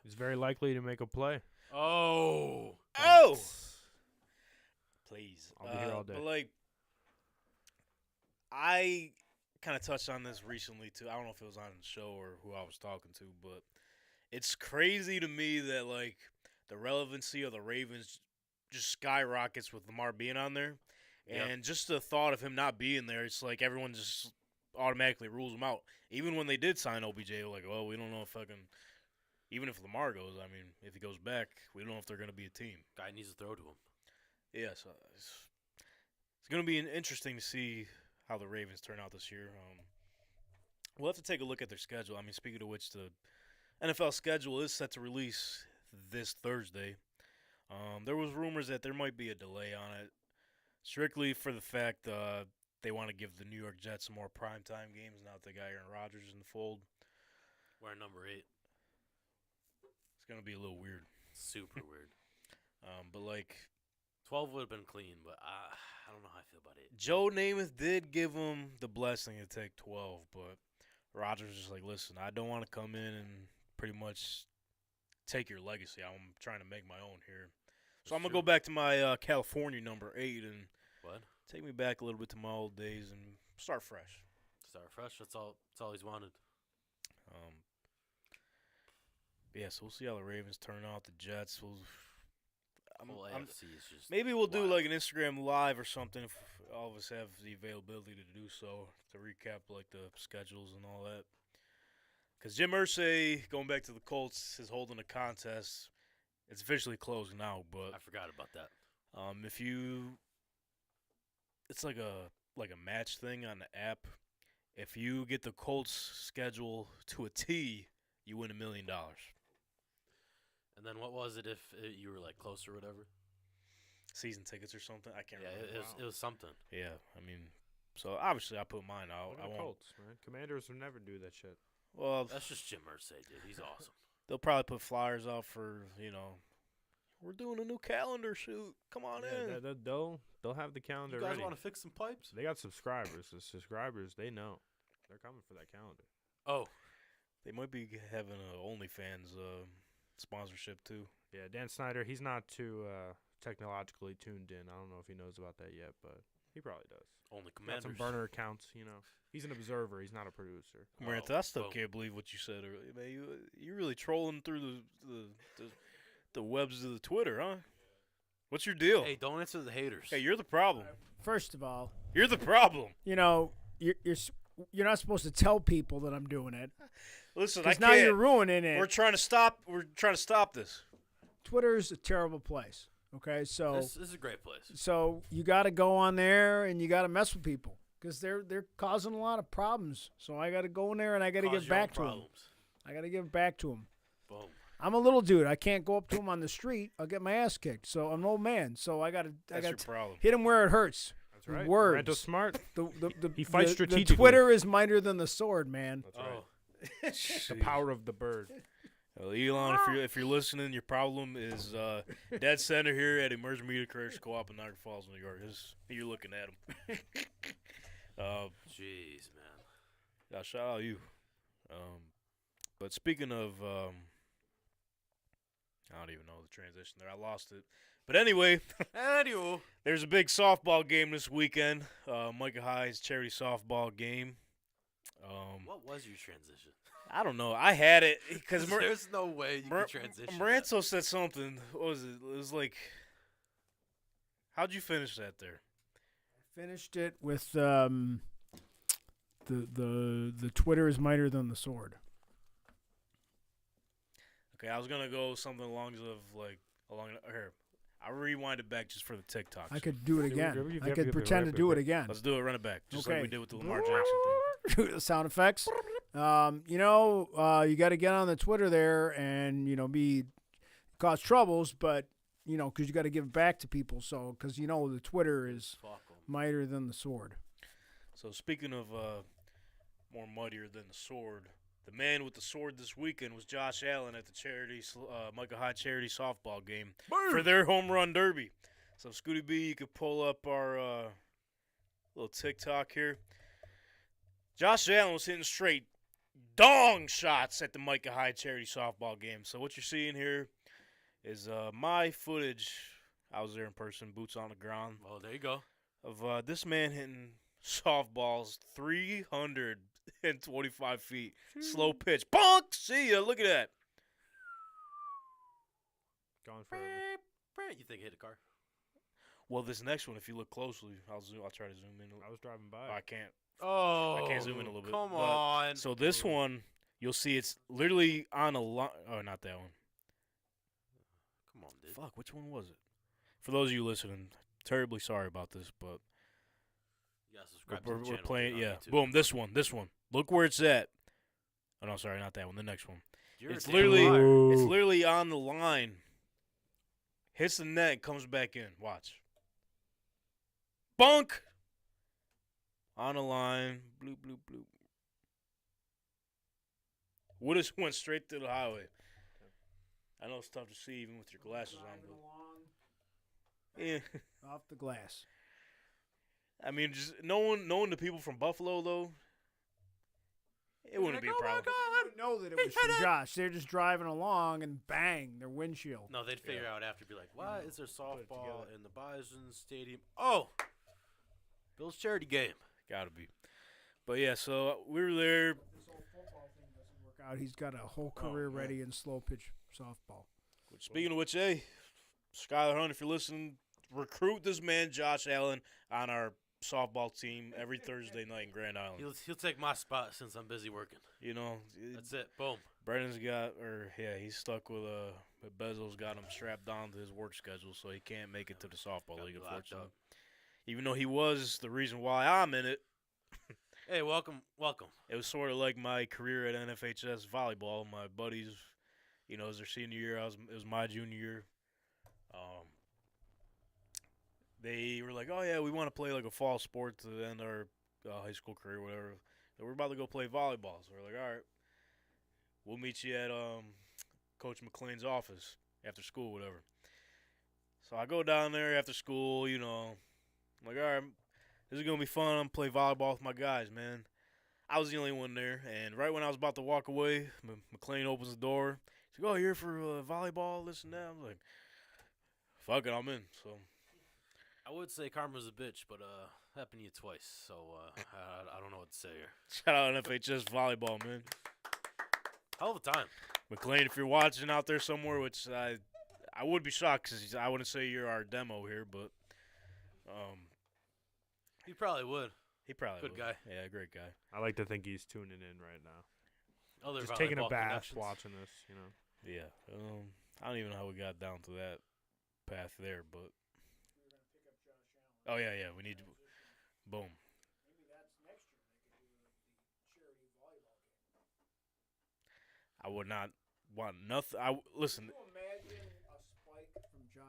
He's very likely to make a play. Oh. Oh, please! I'll be here all day. But like, I kind of touched on this recently too. I don't know if it was on the show or who I was talking to, but it's crazy to me that like the relevancy of the Ravens just skyrockets with Lamar being on there, Yeah. and just the thought of him not being there, it's like everyone just automatically rules him out. Even when they did sign OBJ, they're like, well, we don't know if fucking. Even if Lamar goes, I mean, if he goes back, we don't know if they're going to be a team. Guy needs to throw to him. Yeah, so it's going to be interesting to see how the Ravens turn out this year. We'll have to take a look at their schedule. I mean, speaking of which, the NFL schedule is set to release this Thursday. There was rumors that there might be a delay on it, strictly for the fact they want to give the New York Jets some more primetime games now that they got Aaron Rodgers in the fold. We're number 8. It's going to be a little weird. Super weird. But, like, 12 would have been clean, but I don't know how I feel about 8. Joe Namath did give him the blessing to take 12, but Rodgers was just like, listen, I don't want to come in and pretty much take your legacy. I'm trying to make my own here. So I'm going to go back to my California number 8 and What? take me back a little bit to my old days and start fresh. Start fresh. That's all he's wanted. Yeah, so we'll see how the Ravens turn out. The Jets will. Whole AFC is just Maybe we'll do wild. like an Instagram live or something if all of us have the availability to do so to recap like the schedules and all that. Because Jim Irsay, going back to the Colts, is holding a contest. It's officially closed now, but I forgot about that. it's like a match thing on the app. If you get the Colts schedule to a T, you win $1 million. And then what was it if you were like close or whatever? Season tickets or something. I can't Yeah, remember. it was something. Yeah, I mean, so obviously I put mine out. Look I at the won't. Colts, man. Commanders would never do that shit. Well, That's just Jim Irsay, dude. He's awesome. they'll probably put flyers out for we're doing a new calendar shoot. Come on in. They'll have the calendar You guys ready. want to fix some pipes? They got subscribers. The subscribers, they know. They're coming for that calendar. Oh, They might be having a OnlyFans sponsorship too. Yeah, Dan Snyder, he's not too technologically tuned in. I don't know if he knows about that yet, but he probably does. only Got Commanders. some burner accounts, He's an observer. He's not a producer. Marantha, I still well. can't believe what you said earlier. Man, you're really trolling through the webs of the Twitter, huh? What's your deal? Hey, don't answer the haters. Hey, you're the problem. First of all, You're the problem. you're not supposed to tell people that I'm doing it. Listen, I Because can't. now you're ruining it. We're trying to stop. We're trying to stop this. Twitter's a terrible place. Okay, so This is a great place. you got to go on there and you got to mess with people because they're causing a lot of problems. So I got to go in there and I got to Cause give your own back to them. problems. I got to give back to them. Boom. I'm a little dude. I can't go up to him on the street. I'll get my ass kicked. So I'm an old man. So I got to That's your problem. hit him where it hurts. That's With right. words. Ranto's smart. The He fights the strategically. Twitter is mightier than the sword, man. That's right. Oh, The power of the bird. Well, Elon, if you're listening, your problem is dead center here at Emerging Media Creators Co-op in Niagara Falls, New York. You're looking at him. jeez, man. Yeah, shout out you. But speaking of, I don't even know the transition there. I lost it. But anyway, Anywho. there's a big softball game this weekend. Micah High's charity softball game. What was your transition? I don't know. I had it because There's no way you can transition. that. Maranto said something. What was it? It was like, how'd you finish that there? Finished it with the Twitter is mightier than the sword. Okay, I was gonna go something along here. I'll rewind it back just for the TikTok. I could do it again. Give I it could pretend to do it again. Let's do it. Run it back, just like Okay. we did with the Lamar Jackson thing. The sound effects. You got to get on the Twitter there and cause troubles, but because you got to give it back to people. So because the Twitter is Fuck 'em. mightier than the sword. So speaking of more muddier than the sword, the man with the sword this weekend was Josh Allen at the Micah High charity softball game for their home run derby. So Scooty B, you could pull up our little TikTok here. Josh Allen was hitting straight dong shots at the Micah High charity softball game. So what you're seeing here is my footage. I was there in person, boots on the ground, Well, there you go. of this man hitting softballs 325 feet. Slow pitch. Bonk! See ya. Look at that. Gone forever. You think it hit a car? Well, this next one, if you look closely, I'll try to zoom in. I was driving by. I can't. Oh, I can't zoom in a little bit. Come but- on. So this one, you'll see it's literally on a line. Oh, not that one. Come on, dude. Fuck, which one was it? For those of you listening, terribly sorry about this, but You gotta subscribe to we're the channel. playing. on Yeah, YouTube. boom. This one. Look where it's at. Oh no, sorry, not that one. The next one. You're a It's damn literally, liar. it's literally on the line. Hits the net, comes back in. Watch. Bunk. On the line. Bloop, bloop, bloop. Would have went straight to the highway. I know it's tough to see even with your glasses on, but yeah. Off the glass. I mean, just knowing the people from Buffalo though, it wouldn't be a problem. I didn't know that it was from Josh. They're just driving along and bang, their windshield. No, they'd figure out after, be like, why is there it softball together. in the Bison Stadium? Oh, Bill's charity game. Gotta be. But yeah, so we were there. This whole football thing doesn't work out. He's got a whole career man. ready in slow pitch softball. Speaking of which, hey, Skylar Hunt, if you're listening, recruit this man Josh Allen on our softball team every Thursday night in Grand Island. He'll take my spot since I'm busy working. You know, That's it. Boom. Brennan's he's stuck with Bezos got him strapped down to his work schedule, so he can't make it to the softball Got league, me locked unfortunately. up. even though he was the reason why I'm in it. Hey, welcome. It was sort of like my career at NFHS volleyball. My buddies, it was their senior year. It was my junior year. They were like, "Oh yeah, we want to play like a fall sport to end our high school career, whatever." So we're about to go play volleyball. So we're like, "All right, we'll meet you at Coach McLean's office after school, whatever." So I go down there after school. I'm like, "All right, this is gonna be fun. I'm gonna play volleyball with my guys, man." I was the only one there, and right when I was about to walk away, McLean opens the door. He's like, "Oh, you're here for volleyball, this and that." I'm like, "Fuck it, I'm in." So I would say karma's a bitch, but happened to you twice, so I don't know what to say here. shout out NFHS volleyball, man. Hell of a time. McLean, if you're watching out there somewhere, which I would be shocked because I wouldn't say you're our demo here, but He probably would. he probably Good would. guy. Yeah, great guy. I like to think he's tuning in right now. Other Just taking a volleyball bath connections. watching this, Yeah. I don't even know how we got down to that path there, but oh yeah, we need to, boom. I would not want nothing. Listen.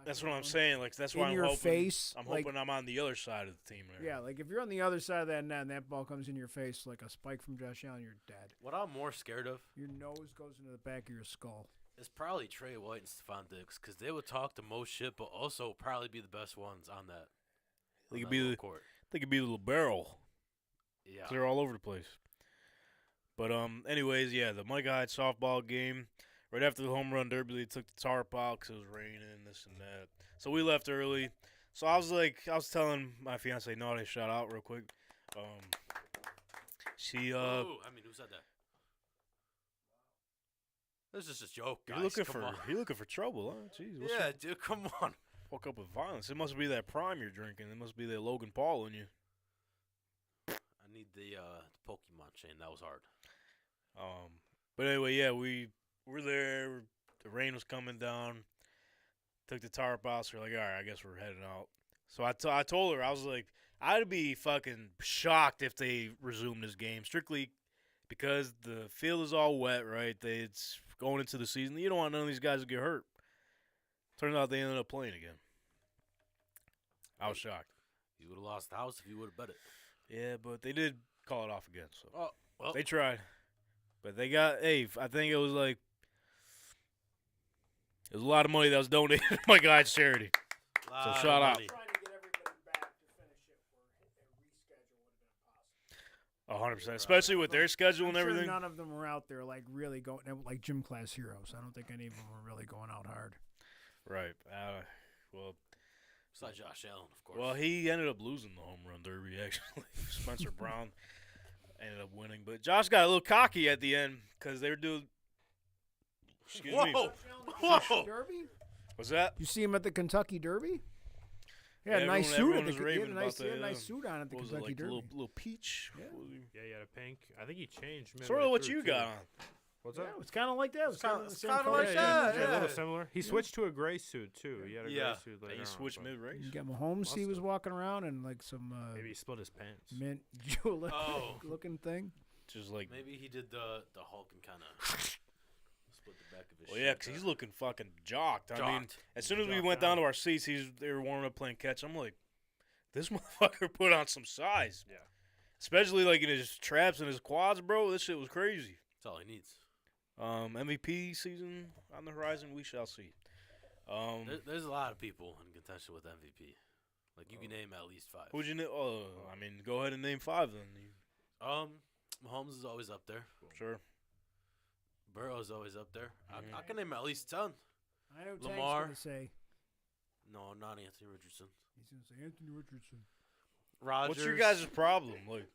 That's what I'm saying. Like that's why in I'm your hoping. face. I'm like, hoping I'm on the other side of the team there. Yeah, like if you're on the other side of that net and that ball comes in your face like a spike from Josh Allen, you're dead. What I'm more scared of Your nose goes into the back of your skull. is probably Trey White and Stephon Diggs, because they would talk the most shit, but also probably be the best ones on that. They could on that be little the court. they could be the little barrel. Yeah. They're all over the place. But anyways, yeah, the Mike Hyde softball game. Right after the home run derby, they took the tarp out because it was raining, this and that. So we left early. So I was telling my fiance, Naughty, shout out real quick. She Ooh, I mean, who said that? This is just a joke, guys. you're looking for trouble, huh? Jeez, what's Yeah, up? dude, come on. Woke up with violence. It must be that prime you're drinking. It must be that Logan Paul in you. I need the Pokemon chain. That was hard. But anyway, yeah, we were there. The rain was coming down. Took the tarp out. So we're like, all right, I guess we're heading out. So I told her, I was like, I'd be fucking shocked if they resumed this game, strictly because the field is all wet, right? It's going into the season. You don't want none of these guys to get hurt. Turns out they ended up playing again. I was shocked. You would have lost the house if you would have bet it. Yeah, but they did call it off again. So Oh, well. they tried. But they got, I think it was like, it was a lot of money that was donated to my guy's charity. Lot of shout out. money. Trying to get everybody back to finish it where a reschedule would have been impossible. 100%. Especially with their schedule and I'm sure everything. none of them were out there like really going like gym class heroes. I don't think any of them were really going out hard. Right. Well, Besides Josh Allen, of course. well, he ended up losing the home run derby, actually. Spencer Brown ended up winning. But Josh got a little cocky at the end because they were doing. Excuse me. Whoa! Derby? What's that? You see him at the Kentucky Derby? He Yeah, had a nice everyone suit. was He had raving a nice, about that, nice yeah. suit on at the What was it, Kentucky like the Derby. little peach? Yeah. What was he- Yeah, he had a pink. I think he changed. Sort of what you got on. What's Yeah, that? it's kind of like that. It was kind of the same kinda color. like that, a yeah. little similar. He switched to a gray suit too. He had a Yeah. gray suit later He on, switched but mid-race. You got Mahomes. He was walking around in like some Maybe he split his pants. mint julep Oh. looking thing. Just like, Maybe he did the Hulk and kind of split the back of his well, yeah, shirt because he's there. looking fucking jocked. I mean, Jocked. as soon as we Jocked went out. down to our seats, they were warming up playing catch. I'm like, this motherfucker put on some size. Yeah. Especially like in his traps and his quads, bro. This shit was crazy. That's all he needs. MVP season on the horizon, we shall see. There's a lot of people in contention with MVP. Like, you can name at least 5. Who'd you name? I mean, go ahead and name 5 then. Mahomes is always up there. Sure. Burrow's always up there. Mhm. I can name at least 10. I know Tank's Lamar. gonna say. No, not Anthony Richardson. He's gonna say Anthony Richardson. Rodgers. What's your guys' problem? Like,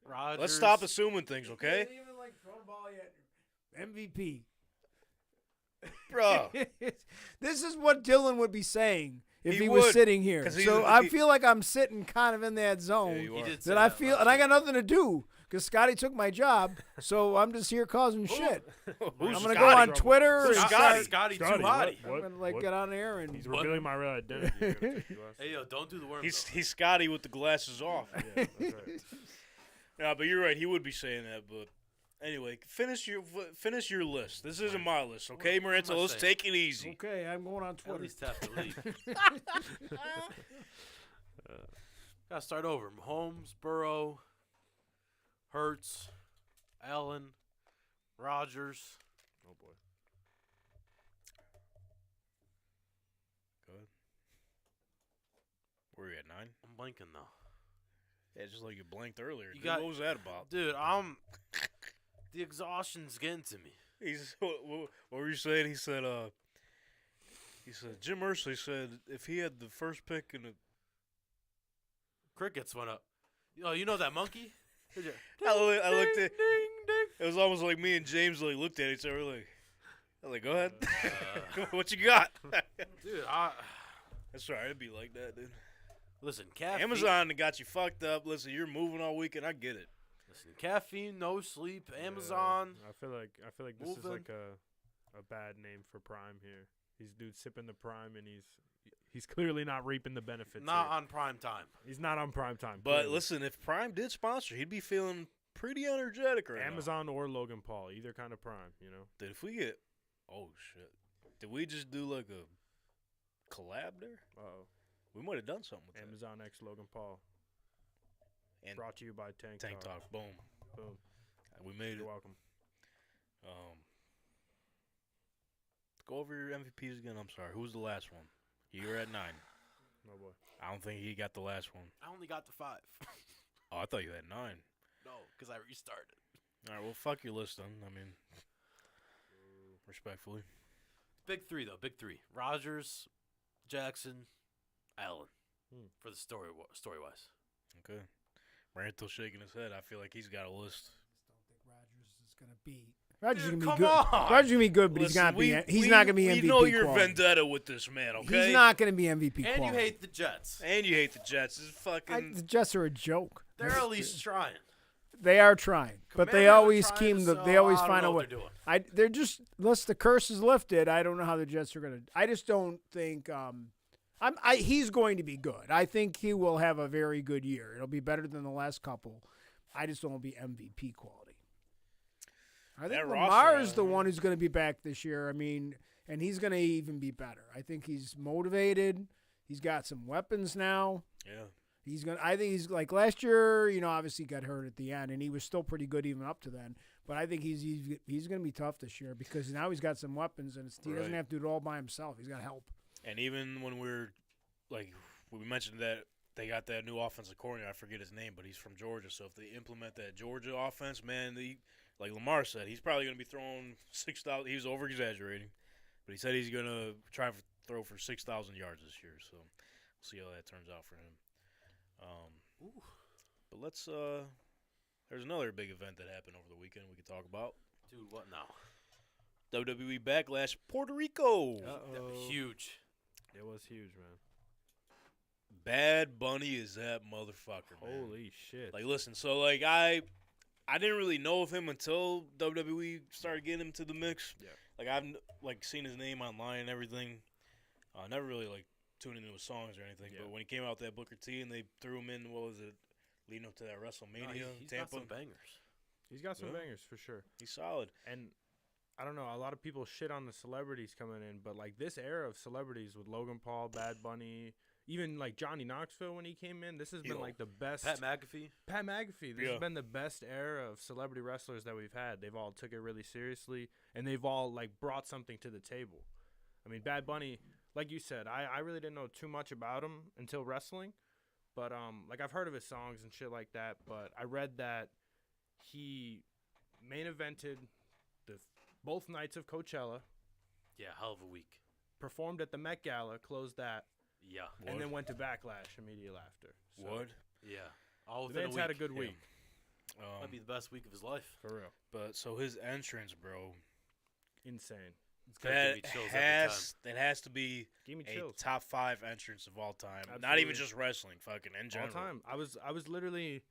Rodgers. let's stop assuming things, okay? He even like throw the ball yet. MVP. Bro. This is what Dylan would be saying if He he was would, sitting here. 'cause So if I he- feel like I'm sitting kind of in that zone. you He are. did say That I that feel, last and I week. got nothing to do because Scotty took my job. So I'm just here causing shit. Who's I'm gonna Scotty? go on Twitter Who's and Scotty? Scotty too Scotty, hotty. I'm gonna like get on air and He's revealing my real identity. I gotta take you last. Hey, yo, don't do the worm. He's Scotty with the glasses off. Yeah, that's right. No, but you're right. He would be saying that. But anyway, finish your list. This isn't my list, okay, What am I Marento? Let's saying? take it easy. okay, I'm going on At Twitter. least have to leave. Gotta start over. Mahomes, Burrow, Hurts, Allen, Rodgers. Oh boy. Go ahead. Where are you at, 9? I'm blanking though. Yeah, just like you blanked earlier. You Dude, got- what was that about? Dude, the exhaustion's getting to me. He's what were you saying? He said Jim Irsay said if he had the first pick in the Crickets went up. Oh, you know that monkey? I looked at Ding, ding. it was almost like me and James like looked at each other like I was like, go ahead. Uh, What you got? Dude, That's right, it'd be like that, dude. listen, caffeine. Amazon got you fucked up. Listen, you're moving all weekend. I get it. Listen, caffeine, no sleep, Amazon. I feel like this is Moving. like a bad name for Prime here. These dudes sipping the Prime and he's clearly not reaping the benefits. Not here. on prime time. He's not on Prime time. But clearly. listen, if Prime did sponsor, he'd be feeling pretty energetic right now. Amazon or Logan Paul, either kind of Prime, you know. Dude, if we get oh shit. Did we just do like a collab there? Uh-oh. We might have done something with Amazon X Logan Paul. that. And Brought to you by Tank Tank Talk, boom. Boom. We made You're it. welcome. Go over your MVPs again. I'm sorry. Who was the last one? You were at 9. Oh boy. I don't think he got the last one. I only got to 5. Oh, I thought you had 9. No, because I restarted. All right, well, fuck your list then. I mean, respectfully. Big 3 though. Big 3. Rodgers, Jackson, Allen. For the story wise. Okay. Ranto's shaking his head. I feel like he's got a list. I don't think Rodgers is gonna be. Rodgers Dude, gonna be come good. on. Rodgers gonna be good, but he's Listen, not be. He's we- not gonna be MVP. We know your quality. vendetta with this man, okay? He's not gonna be MVP. And quality. you hate the Jets. And you hate the Jets. It's fucking. The Jets are a joke. They're at least trying. They are trying, but they Commanders are always trying, keep so they always I don't find know a way. what they're doing. They're just unless the curse is lifted. I don't know how the Jets are gonna. I just don't think. He's going to be good. I think he will have a very good year. It'll be better than the last couple. I just don't want to be MVP quality. I think That Lamar roster, is the one who's going to be back this year. I mean, and he's going to even be better. I think he's motivated. He's got some weapons now. Yeah. I think he's like last year. You know, obviously got hurt at the end, and he was still pretty good even up to then. But I think he's going to be tough this year because now he's got some weapons, and he doesn't Right. have to do it all by himself. He's got help. And even when we mentioned that they got that new offensive coordinator, I forget his name, but he's from Georgia. So if they implement that Georgia offense, man, like Lamar said, he's probably going to be throwing 6,000. He was over exaggerating, but he said he's going to try to throw for 6,000 yards this year. So we'll see how that turns out for him. But let's. There's another big event that happened over the weekend we could talk about. Dude, what now? WWE Backlash Puerto Rico. Huge. It was huge, man. Bad Bunny is that motherfucker, man. Holy shit. Like, listen, so, like, I didn't really know of him until WWE started getting him to the mix. Yeah. Like, I've, like, seen his name online and everything. Never really, like, tuned into his songs or anything. Yeah. But when he came out that Booker T and they threw him in, what was it, leading up to that WrestleMania No, in he's got Tampa, some bangers. He's got some Yeah. bangers for sure. he's solid. And I don't know, a lot of people shit on the celebrities coming in, but like this era of celebrities with Logan Paul, Bad Bunny, even like Johnny Knoxville when he came in, this has been Yo. like the best. Pat McAfee. Pat McAfee. This Yeah. has been the best era of celebrity wrestlers that we've had. They've all took it really seriously, and they've all like brought something to the table. I mean, Bad Bunny, like you said, I really didn't know too much about him until wrestling, but like I've heard of his songs and shit like that. But I read that he main evented both nights of Coachella, Yeah, hell of a week. performed at the Met Gala, closed that, Yeah. and then went to Backlash immediately after. So What? Yeah. All The within man's a week. had a good week, Might be the best week of his life. for real. But so his entrance, bro. Insane. It's gonna give me chills every time. That has to be Give me a chills. top 5 entrance of all time. Not Absolutely. even just wrestling, fucking in All general. time. I was literally,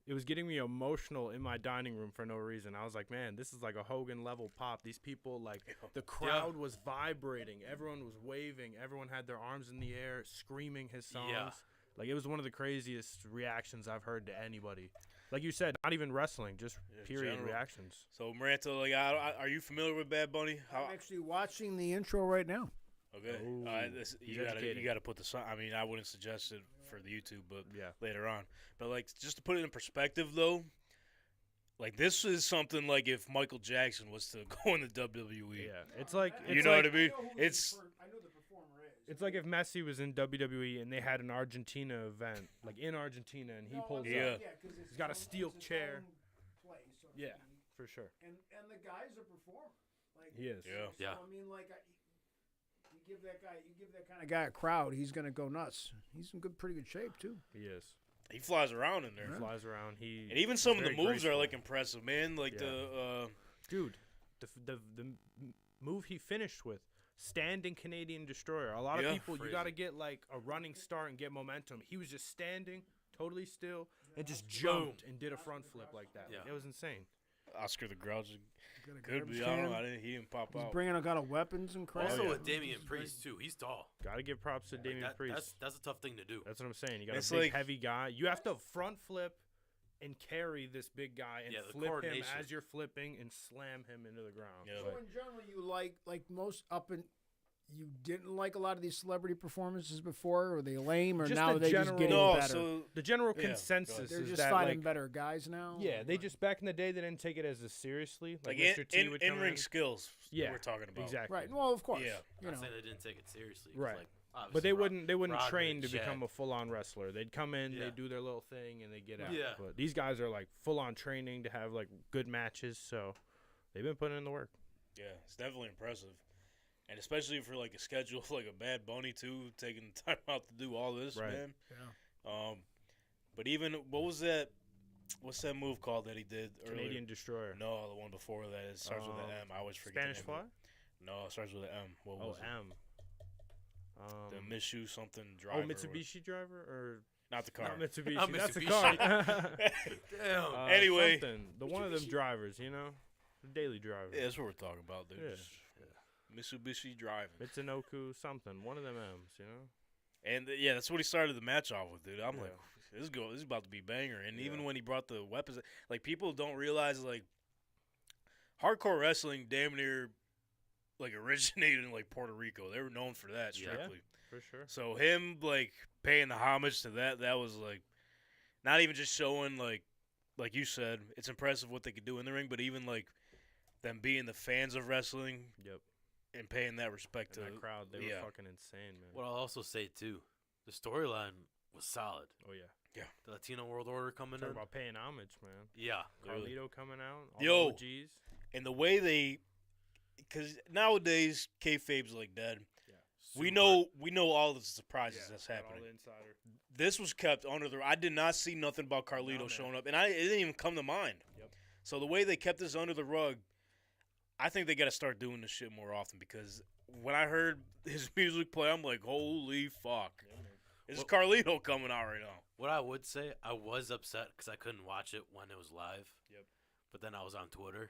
it was getting me emotional in my dining room for no reason. I was like, man, this is like a Hogan level pop. These people, like, the crowd was vibrating. Everyone was waving. Everyone had their arms in the air, screaming his songs. Yeah. Like, it was one of the craziest reactions I've heard to anybody. Like you said, not even wrestling, just period general. reactions. So Maranta, like, are you familiar with Bad Bunny? I'm actually watching the intro right now. Okay. Ooh, he's You educating. gotta put the song. I mean, I wouldn't suggest it for the YouTube, but Yeah. later on. But like, just to put it in perspective, though, like this is something like if Michael Jackson was to go in the WWE. Yeah. It's like, You know what I mean? I know the performer is. It's like if Messi was in WWE and they had an Argentina event, like in Argentina, and he pulls Yeah. up. He's got a steel chair. Yeah, for sure. And the guy's a performer. Like, He is. Yeah. So, Yeah. I mean, like, you give that kind of guy a crowd, he's gonna go nuts. He's in pretty good shape too. He is. He flies around in there. He flies around. And even some of the very moves are graceful. like impressive, man. Like Yeah. Dude, the move he finished with, standing Canadian Destroyer. A lot of Yeah. people, you Crazy. got to get like a running start and get momentum. He was just standing totally still and just jumped and did a front flip like that. Like, Yeah. it was insane. Oscar the Grouch Got a could garbage be. I don't can. know. He didn't pop He's out. bringing a lot of weapons and crap. Also yeah. with Damian Priest too. He's tall. Got to give props to Like, Damian Priest. That's a tough thing to do. That's what I'm saying. You got It's a big, like- heavy guy. You have to front flip and carry this big guy and Yeah, the flip him coordination. as you're flipping and slam him into the ground. Yeah. So in general, you like most up and you didn't like a lot of these celebrity performances before, or they lame, or Just now the they just general- getting No, better. so The general Yeah, go consensus ahead. They're is just that, finding like, better guys now. yeah, they just back in the day they didn't take it as seriously. Like, like Mr. T would come in-ring in. skills. Yeah, we're talking about. Exactly. Right. Well, of course. Yeah. You I'm know. not saying they didn't take it seriously. 'cause, Right. Like, But they obviously wouldn't Rodman train to and become Shaq. a full on wrestler. They'd come in, Yeah. they'd do their little thing, and they get out. Yeah. But these guys are like full on training to have like good matches, so they've been putting in the work. Yeah, it's definitely impressive. And especially for like a schedule like a Bad Bunny too, taking the time out to do all this, Right. man. Yeah. But even what's that move called that he did earlier? Canadian Destroyer. No, the one before that. It starts with an M. I always forget. Spanish the Fly? name of it. No, it starts with an M. What Oh, was it? M. The Mishu something driver. Oh, Mitsubishi driver or Not the car. not Mitsubishi? Not That's a Mitsubishi. car. Damn. Anyway. something. The one of them drivers, you know, the daily driver. Yeah, that's what we're talking about, dude. Yeah. Just Mitsubishi driving. Mitsunoku something. One of them M's, you know. And yeah, that's what he started the match off with, dude. I'm Yeah. like, this is about to be banger. And even Yeah. when he brought the weapons, like people don't realize like hardcore wrestling damn near like originated in like Puerto Rico. They were known for that Yeah. strictly. For sure. So him like paying the homage to that was like not even just showing like you said, it's impressive what they could do in the ring, but even like them being the fans of wrestling Yep. and paying that respect And to that crowd, they yeah. were fucking insane, man. What I'll also say too, the storyline was solid. Oh yeah. The Latino World Order coming Talk in. about paying homage, man. Yeah. Really. Carlito coming out. All Yo. the OGs. and the way they, because nowadays kayfabe's like dead. Yeah. We Super. know all the surprises that's got happening. All the insider. This was kept under the. I did not see nothing about Carlito No, man. showing up, and it didn't even come to mind. Yep. So the way they kept this under the rug, I think they got to start doing this shit more often. Because when I heard his music play, I'm like, holy fuck, this is Carlito coming out right now. What I would say, I was upset because I couldn't watch it when it was live. Yep. But then I was on Twitter,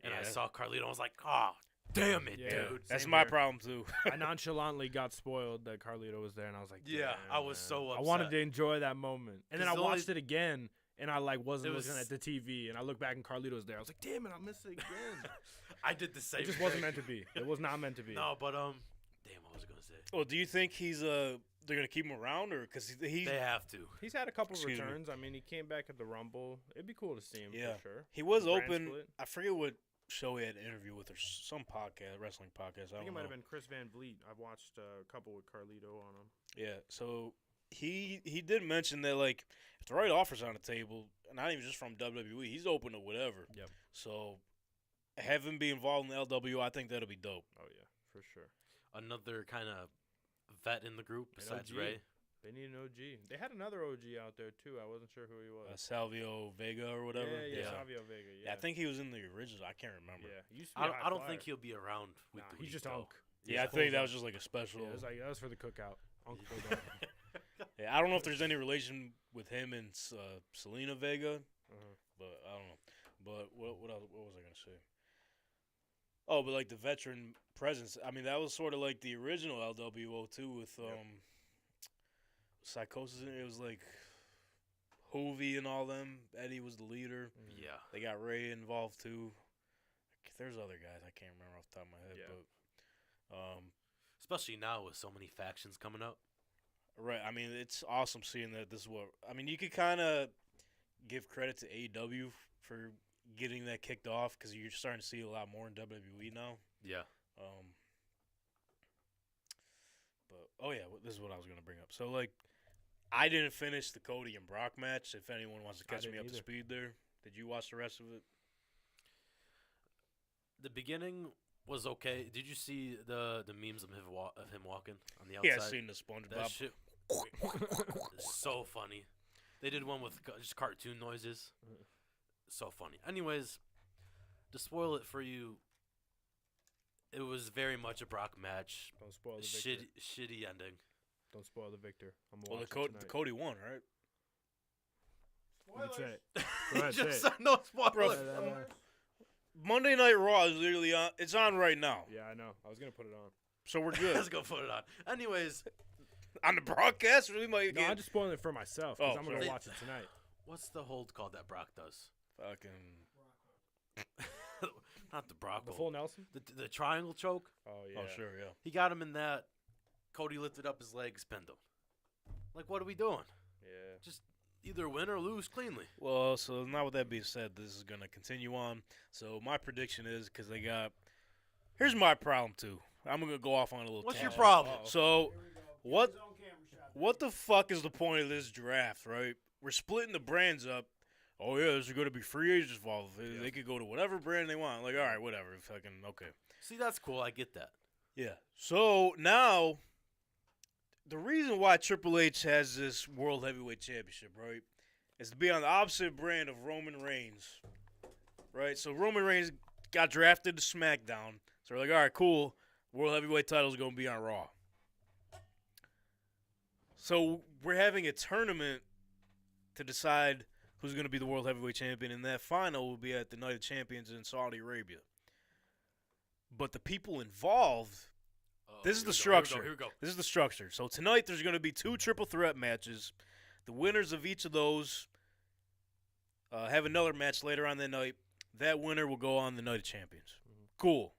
and I Yeah. saw Carlito. I was like, oh, damn it, Yeah. dude. That's Same my here. problem too. I nonchalantly got spoiled that Carlito was there, and I was like, Yeah, I "Damn, was man." so I wanted upset. to enjoy that moment, and then I 'Cause the watched only- it again, and I like wasn't It was- looking at the TV, and I looked back and Carlito was there. I was like, "Damn it, I missed it again." I did the same. It just wasn't thing. meant to be. It was not meant to be. No, but damn, what was I gonna say? Well, do you think they're gonna keep him around, or because he They have to. He's had a couple Excuse me. returns. I mean, he came back at the Rumble. It'd be cool to see him Yeah. for sure. he was Brand open? split. I forget what show he had an interview with, or some podcast, wrestling podcast. I think it don't might have know. been Chris Van Vliet. I've watched a couple with Carlito on him. Yeah, so he did mention that like if the right offer's on the table, not even just from WWE, he's open to whatever. Yep. So have him be involved in the LW, I think that'll be dope. Oh yeah, for sure. Another kind of vet in the group besides OG. Ray. They need an OG. They had another OG out there too. I wasn't sure who he was. Salvio Vega or whatever. Yeah, Yeah. Savio Vega. Yeah. Yeah, I think he was in the original. I can't remember. Yeah, he used to be a high I don't flyer. think he'll be around week Nah, to he's week, just though. Unk. Yeah, I think that was just like a special. Yeah, that was for the cookout. Unk pulled up. Yeah, I don't know if there's any relation with him and Selena Vega, Uh-huh. but I don't know. But what else, what was I gonna say? Oh, but like the veteran presence. I mean, that was sort of like the original LWO too with Psychosis. It was like Hovey and all them. Eddie was the leader. Yeah. They got Ray involved too. There's other guys I can't remember off the top of my head, Yeah. but Especially now with so many factions coming up. right. I mean, it's awesome seeing that this is what. I mean, you could kind of give credit to AEW for getting that kicked off because you're starting to see a lot more in WWE now. Yeah. But oh yeah, this is what I was gonna bring up. So like, I didn't finish the Cody and Brock match. If anyone wants to I catch me didn't up to either. speed, there, did you watch the rest of it? The beginning was okay. Did you see the memes of him walking on the outside? Yeah, I seen the SpongeBob. That shit is so funny. They did one with just cartoon noises. So funny. Anyways, to spoil it for you, it was very much a Brock match. Don't spoil the victor. Shitty ending. Don't spoil the victor. I'm Well, watching the Cody won, right? You can say it. Go ahead, say Just it. said no spoilers. Bro, Monday Night Raw is literally on. It's on right now, Yeah, I know. I was gonna put it on. so we're good. Let's go put it on. Anyways, On the broadcast, we might No, get I'm just spoiling it for myself because Oh, I'm gonna sorry. watch it tonight. what's the hold called that Brock does? fucking. Not the Brock The hold. full Nelson. The triangle choke. Oh yeah. Oh sure, yeah. He got him in that. Cody lifted up his legs, pinned him. Like, what are we doing? Yeah. Just either win or lose cleanly. Well, so now with that being said, this is gonna continue on. So my prediction is because they got. Here's my problem too. I'm gonna go off on a little. What's your tangent. problem? So, what the fuck is the point of this draft, right? We're splitting the brands up. Oh yeah, there's going to be free agents involved. They could go to whatever brand they want. Like, all right, whatever. Fucking okay. See, that's cool. I get that. Yeah. So now, the reason why Triple H has this World Heavyweight Championship, right, is to be on the opposite brand of Roman Reigns, right? So Roman Reigns got drafted to SmackDown. So we're like, all right, cool. World Heavyweight title is going to be on Raw. So we're having a tournament to decide who's going to be the World Heavyweight Champion, and that final will be at the Night of Champions in Saudi Arabia. But the people involved, this is the structure. Here we go. This is the structure. So tonight there's going to be 2 triple threat matches. The winners of each of those have another match later on that night. That winner will go on the Night of Champions. Cool.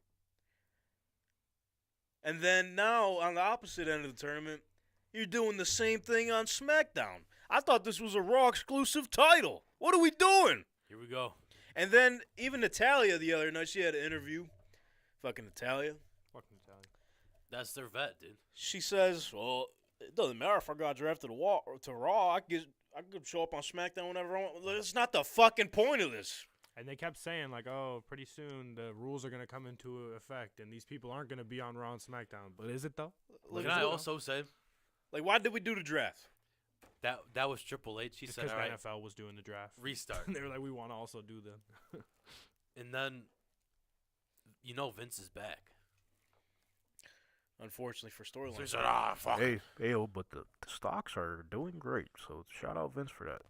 And then now on the opposite end of the tournament, you're doing the same thing on SmackDown. I thought this was a Raw exclusive title. What are we doing? Here we go. And then even Natalia the other night, she had an interview. Fucking Natalia. Fucking Italian. That's their vet, dude. She says, well, it doesn't matter if I got drafted to Raw. I could show up on SmackDown whenever I want. That's not the fucking point of this. And they kept saying like, "Oh, pretty soon the rules are gonna come into effect, and these people aren't gonna be on Raw and SmackDown." But is it though? Like, Can I also say like, why did we do the draft? that was Triple H? He Just said, because all the right, NFL was doing the draft. restart. They were like, "We want to also do them." And then, Vince is back. Unfortunately for So he storylines. said, fuck. Hey, but the stocks are doing great, so shout out Vince for that.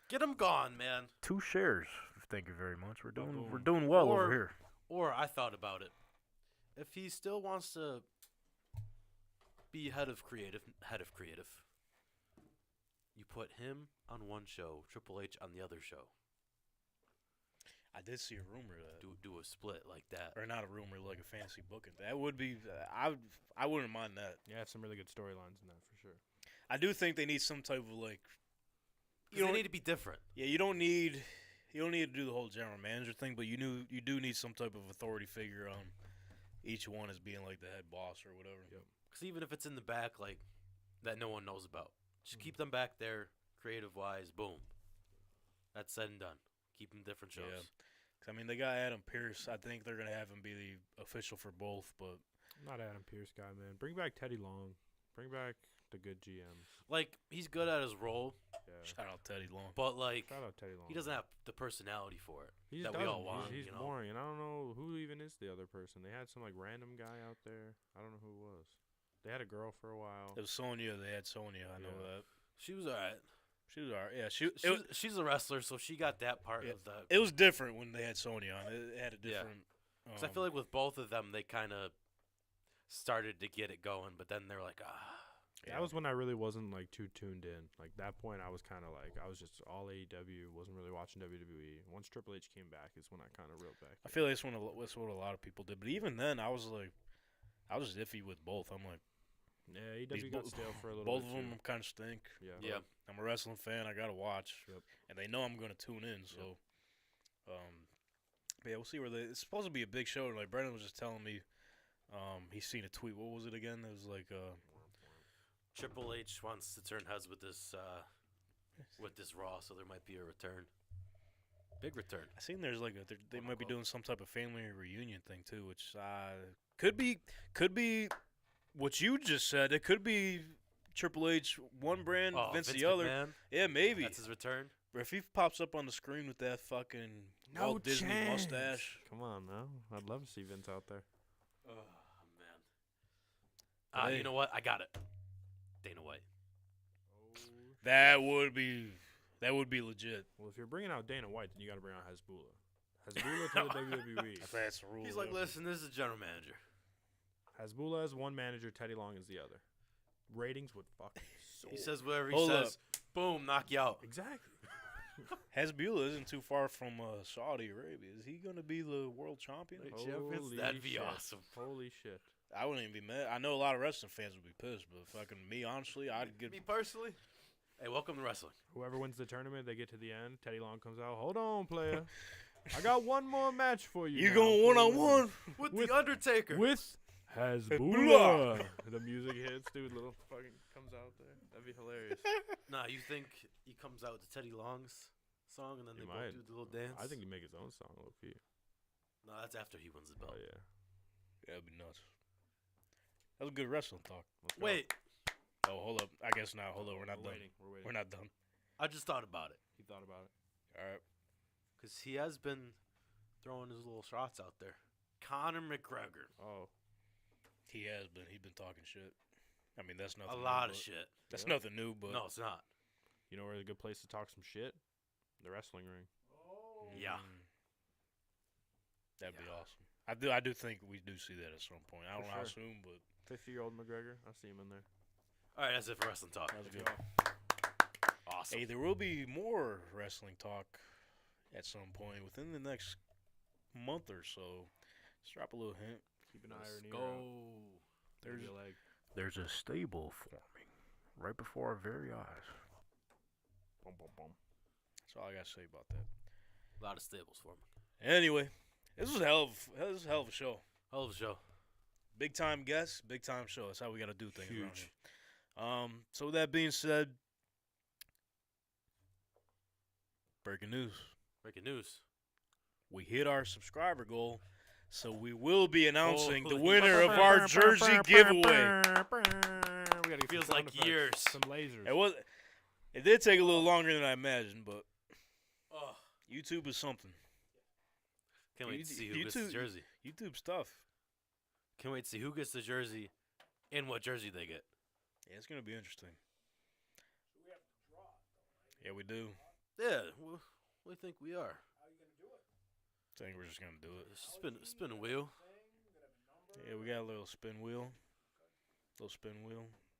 Get him gone, man. 2 shares. Thank you very much. We're Boom. doing well Or- over here. Or I thought about it. If he still wants to be head of creative, you put him on one show, Triple H on the other show. I did see a rumor that, Do a split like that. or not a rumor, like a fantasy booking. That would be, I wouldn't mind that. Yeah, have some really good storylines in that for sure. I do think they need some type of like, 'Cause they need to be different. yeah, you don't need to do the whole general manager thing, but you do need some type of authority figure on each one as being like the head boss or whatever. Yep. Because even if it's in the back, like, that no one knows about, just keep them back there, creative-wise, boom. That's said and done. Keep them different shows. Yeah. 'Cause, I mean, they got Adam Pearce. I think they're gonna have him be the official for both, but I'm not Adam Pearce guy, man. Bring back Teddy Long. Bring back the good GMs. Like, he's good at his role, Yeah. Shout out Teddy Long. but, like, Shout out Teddy Long. he doesn't have the personality for it He that just we all doesn't. want. He's you know? boring, and I don't know who even is the other person. They had some like random guy out there. I don't know who it was. They had a girl for a while. It was Sonya. They had Sonya. I know Yeah. that. She was all right. She was alright. Yeah, She's a wrestler, so she got that part of the. it was different when they had Sonya on. It had a Yeah. different. 'Cause I feel like with both of them, they kind of started to get it going, but then they're like, That was when I really wasn't like too tuned in. Like that point, I was kind of like I was just all AEW. Wasn't really watching WWE. Once Triple H came back, is when I kind of reeled back. I feel like that's what a lot of people did. But even then, I was iffy with both. I'm like, Yeah, AEW These got bo- stale for a little both bit. of them too. kind of stink. Yeah. yeah. I'm a wrestling fan. I gotta watch, Yep. and they know I'm gonna tune in. So, but yeah, we'll see where it's supposed to be a big show. Like Brendan was just telling me, he's seen a tweet. What was it again? It was like, Triple H wants to turn heads with this Raw, so there might be a return. Big return. I seen there's like they might be doing some type of family reunion thing too, which could be what you just said. It could be Triple H one brand, Oh, Vince the other. McMahon? Yeah, maybe. That's his return. But if he pops up on the screen with that fucking Walt Disney mustache, Come on now. I'd love to see Vince out there. Oh man. Hey. You know what? I got it. Dana White. that would be legit. Well, if you're bringing out Dana White, then you got to bring out Hasbulla. Hasbulla to the WWE. That's the rule. He's like, listen, this is general manager. Hasbulla is one manager. Teddy Long is the other. Ratings would fucking soar. He says whatever he Hold says. Boom, knock you out. Exactly. Hasbulla isn't too far from Saudi Arabia. Is he gonna be the world champion? Holy That'd be shit. awesome. Holy shit. I wouldn't even be mad. I know a lot of wrestling fans would be pissed, but fucking me, honestly, I'd get. Me personally, hey, welcome to wrestling. Whoever wins the tournament, they get to the end. Teddy Long comes out. Hold on, player. I got one more match for you. You now, going one on fool." one? With the Undertaker. With Hasbulla. Hasbulla. The music hits, dude. Little fucking comes out there. That'd be hilarious. Nah, you think he comes out with the Teddy Long's song and then He they might. both do the little dance? I think he'd make his own song, low key. No, that's after he wins the Oh belt. yeah. Yeah, that'd be nuts. That was good wrestling talk. Let's go. Wait, Oh, hold up. I guess not. Hold up. We're not done. waiting. We're waiting. We're not done. I just thought about it He thought about it. All right. because he has been throwing his little shots out there. Conor McGregor, Oh. He has been. He's been talking shit. I mean, that's nothing. a new, lot of but- shit. That's Yeah. nothing new, but No, it's not. You know where's a good place to talk some shit? The wrestling ring. Yeah. That'd be Yeah. awesome. I do think we do see that at some point. I don't For know how sure. soon, but 50-year-old McGregor. I see him in there. All right, that's it for wrestling talk. that's Let's good. go. Awesome. Hey, there will be more wrestling talk at some point within the next month or so. Just drop a little hint. Keep an eye Let's or an ear go. out. There's- Maybe a leg. There's a stable forming right before our very eyes. Boom, boom, boom. That's all I gotta say about that. A lot of stables for me. Anyway, this was a hell of a show. Hell of a show. Big time guests, big time show. That's how we gotta do things around Huge. here. So with that being said, breaking news. Breaking news. We hit our subscriber goal, so we will be announcing the Holy winner of our jersey giveaway. We gotta get Feels some sound like effects, years. Some lasers. It did take a little longer than I imagined, but Oh, YouTube is something. can't wait to see who gets the jersey. YouTube stuff. Can't wait to see who gets the jersey and what jersey they get. Yeah, it's gonna be interesting. Yeah, we do. Yeah, what do you think we are? I think we're just gonna do it. Spin a wheel. Yeah, we got a little spin wheel.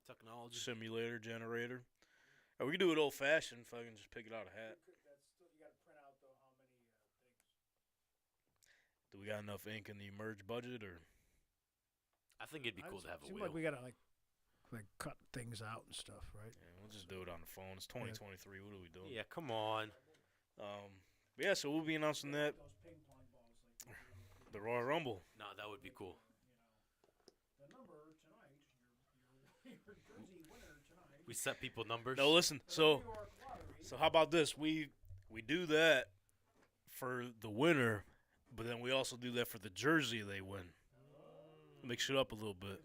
Technology. Simulator generator. Or we can do it old fashioned if I can just pick it out of a hat. Do we got enough ink in the merge budget or I think it'd be cool to have a Seems wheel. like we gotta like cut things out and stuff, right? yeah, we'll just do it on the phone. It's 2023. What are we doing? Yeah, come on. But yeah, so we'll be announcing that the Royal Rumble. No, that would be cool. We set people numbers. No, listen. So how about this? We do that for the winner, but then we also do that for the jersey they win. Mix it up a little bit.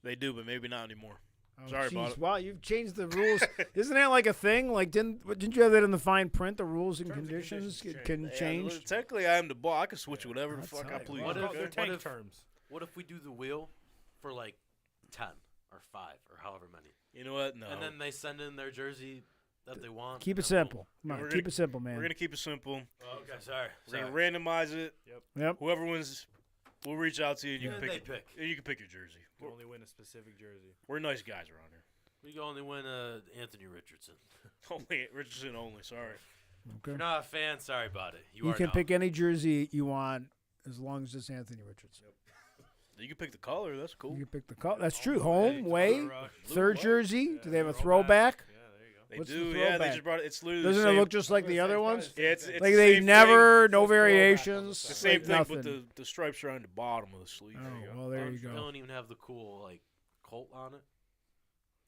They do, but maybe not anymore. Oh, Sorry about it. Wow, you've changed the rules. Isn't that like a thing? Like, didn't you have that in the fine print? The rules and Terms and conditions conditions can Yeah, change. technically, I am the boss. I can switch whatever the I'll fuck tell I you please. What What if if- they're what tank if- terms? What if we do the wheel for like 10 or 5 or however many, You know what? No. and then they send in their jersey that they want? Keep it and then simple. Come on, We're keep gonna- it simple, We're man. gonna keep it simple. boom. Okay, sorry. We're gonna randomize it. Yep. Whoever wins, we'll reach out to you. And you Yeah, can they pick. pick. You can pick your jersey. You can only win a specific jersey. We're nice guys around here. We can only win Anthony Richardson. Only Richardson only. Sorry. If Okay. you're not a fan, sorry about it. You are can now. pick any jersey you want as long as it's Anthony Richardson. You can pick the color. That's cool. You can pick the color. That's true. Home, way, Color rush. third Blue, jersey. white. Do they have a Throwback. throwback? Yeah, there you go. They What's the do. Yeah, throwback? they just brought it. It's literally Doesn't the it same. look just like the other ones? Yeah, it's Like the they same never, no Just throwback on the variations. side. Thing. The same like thing, nothing. but the stripes are on the bottom of the sleeve. Oh, well, there you They go. don't even have the cool like Colt on it.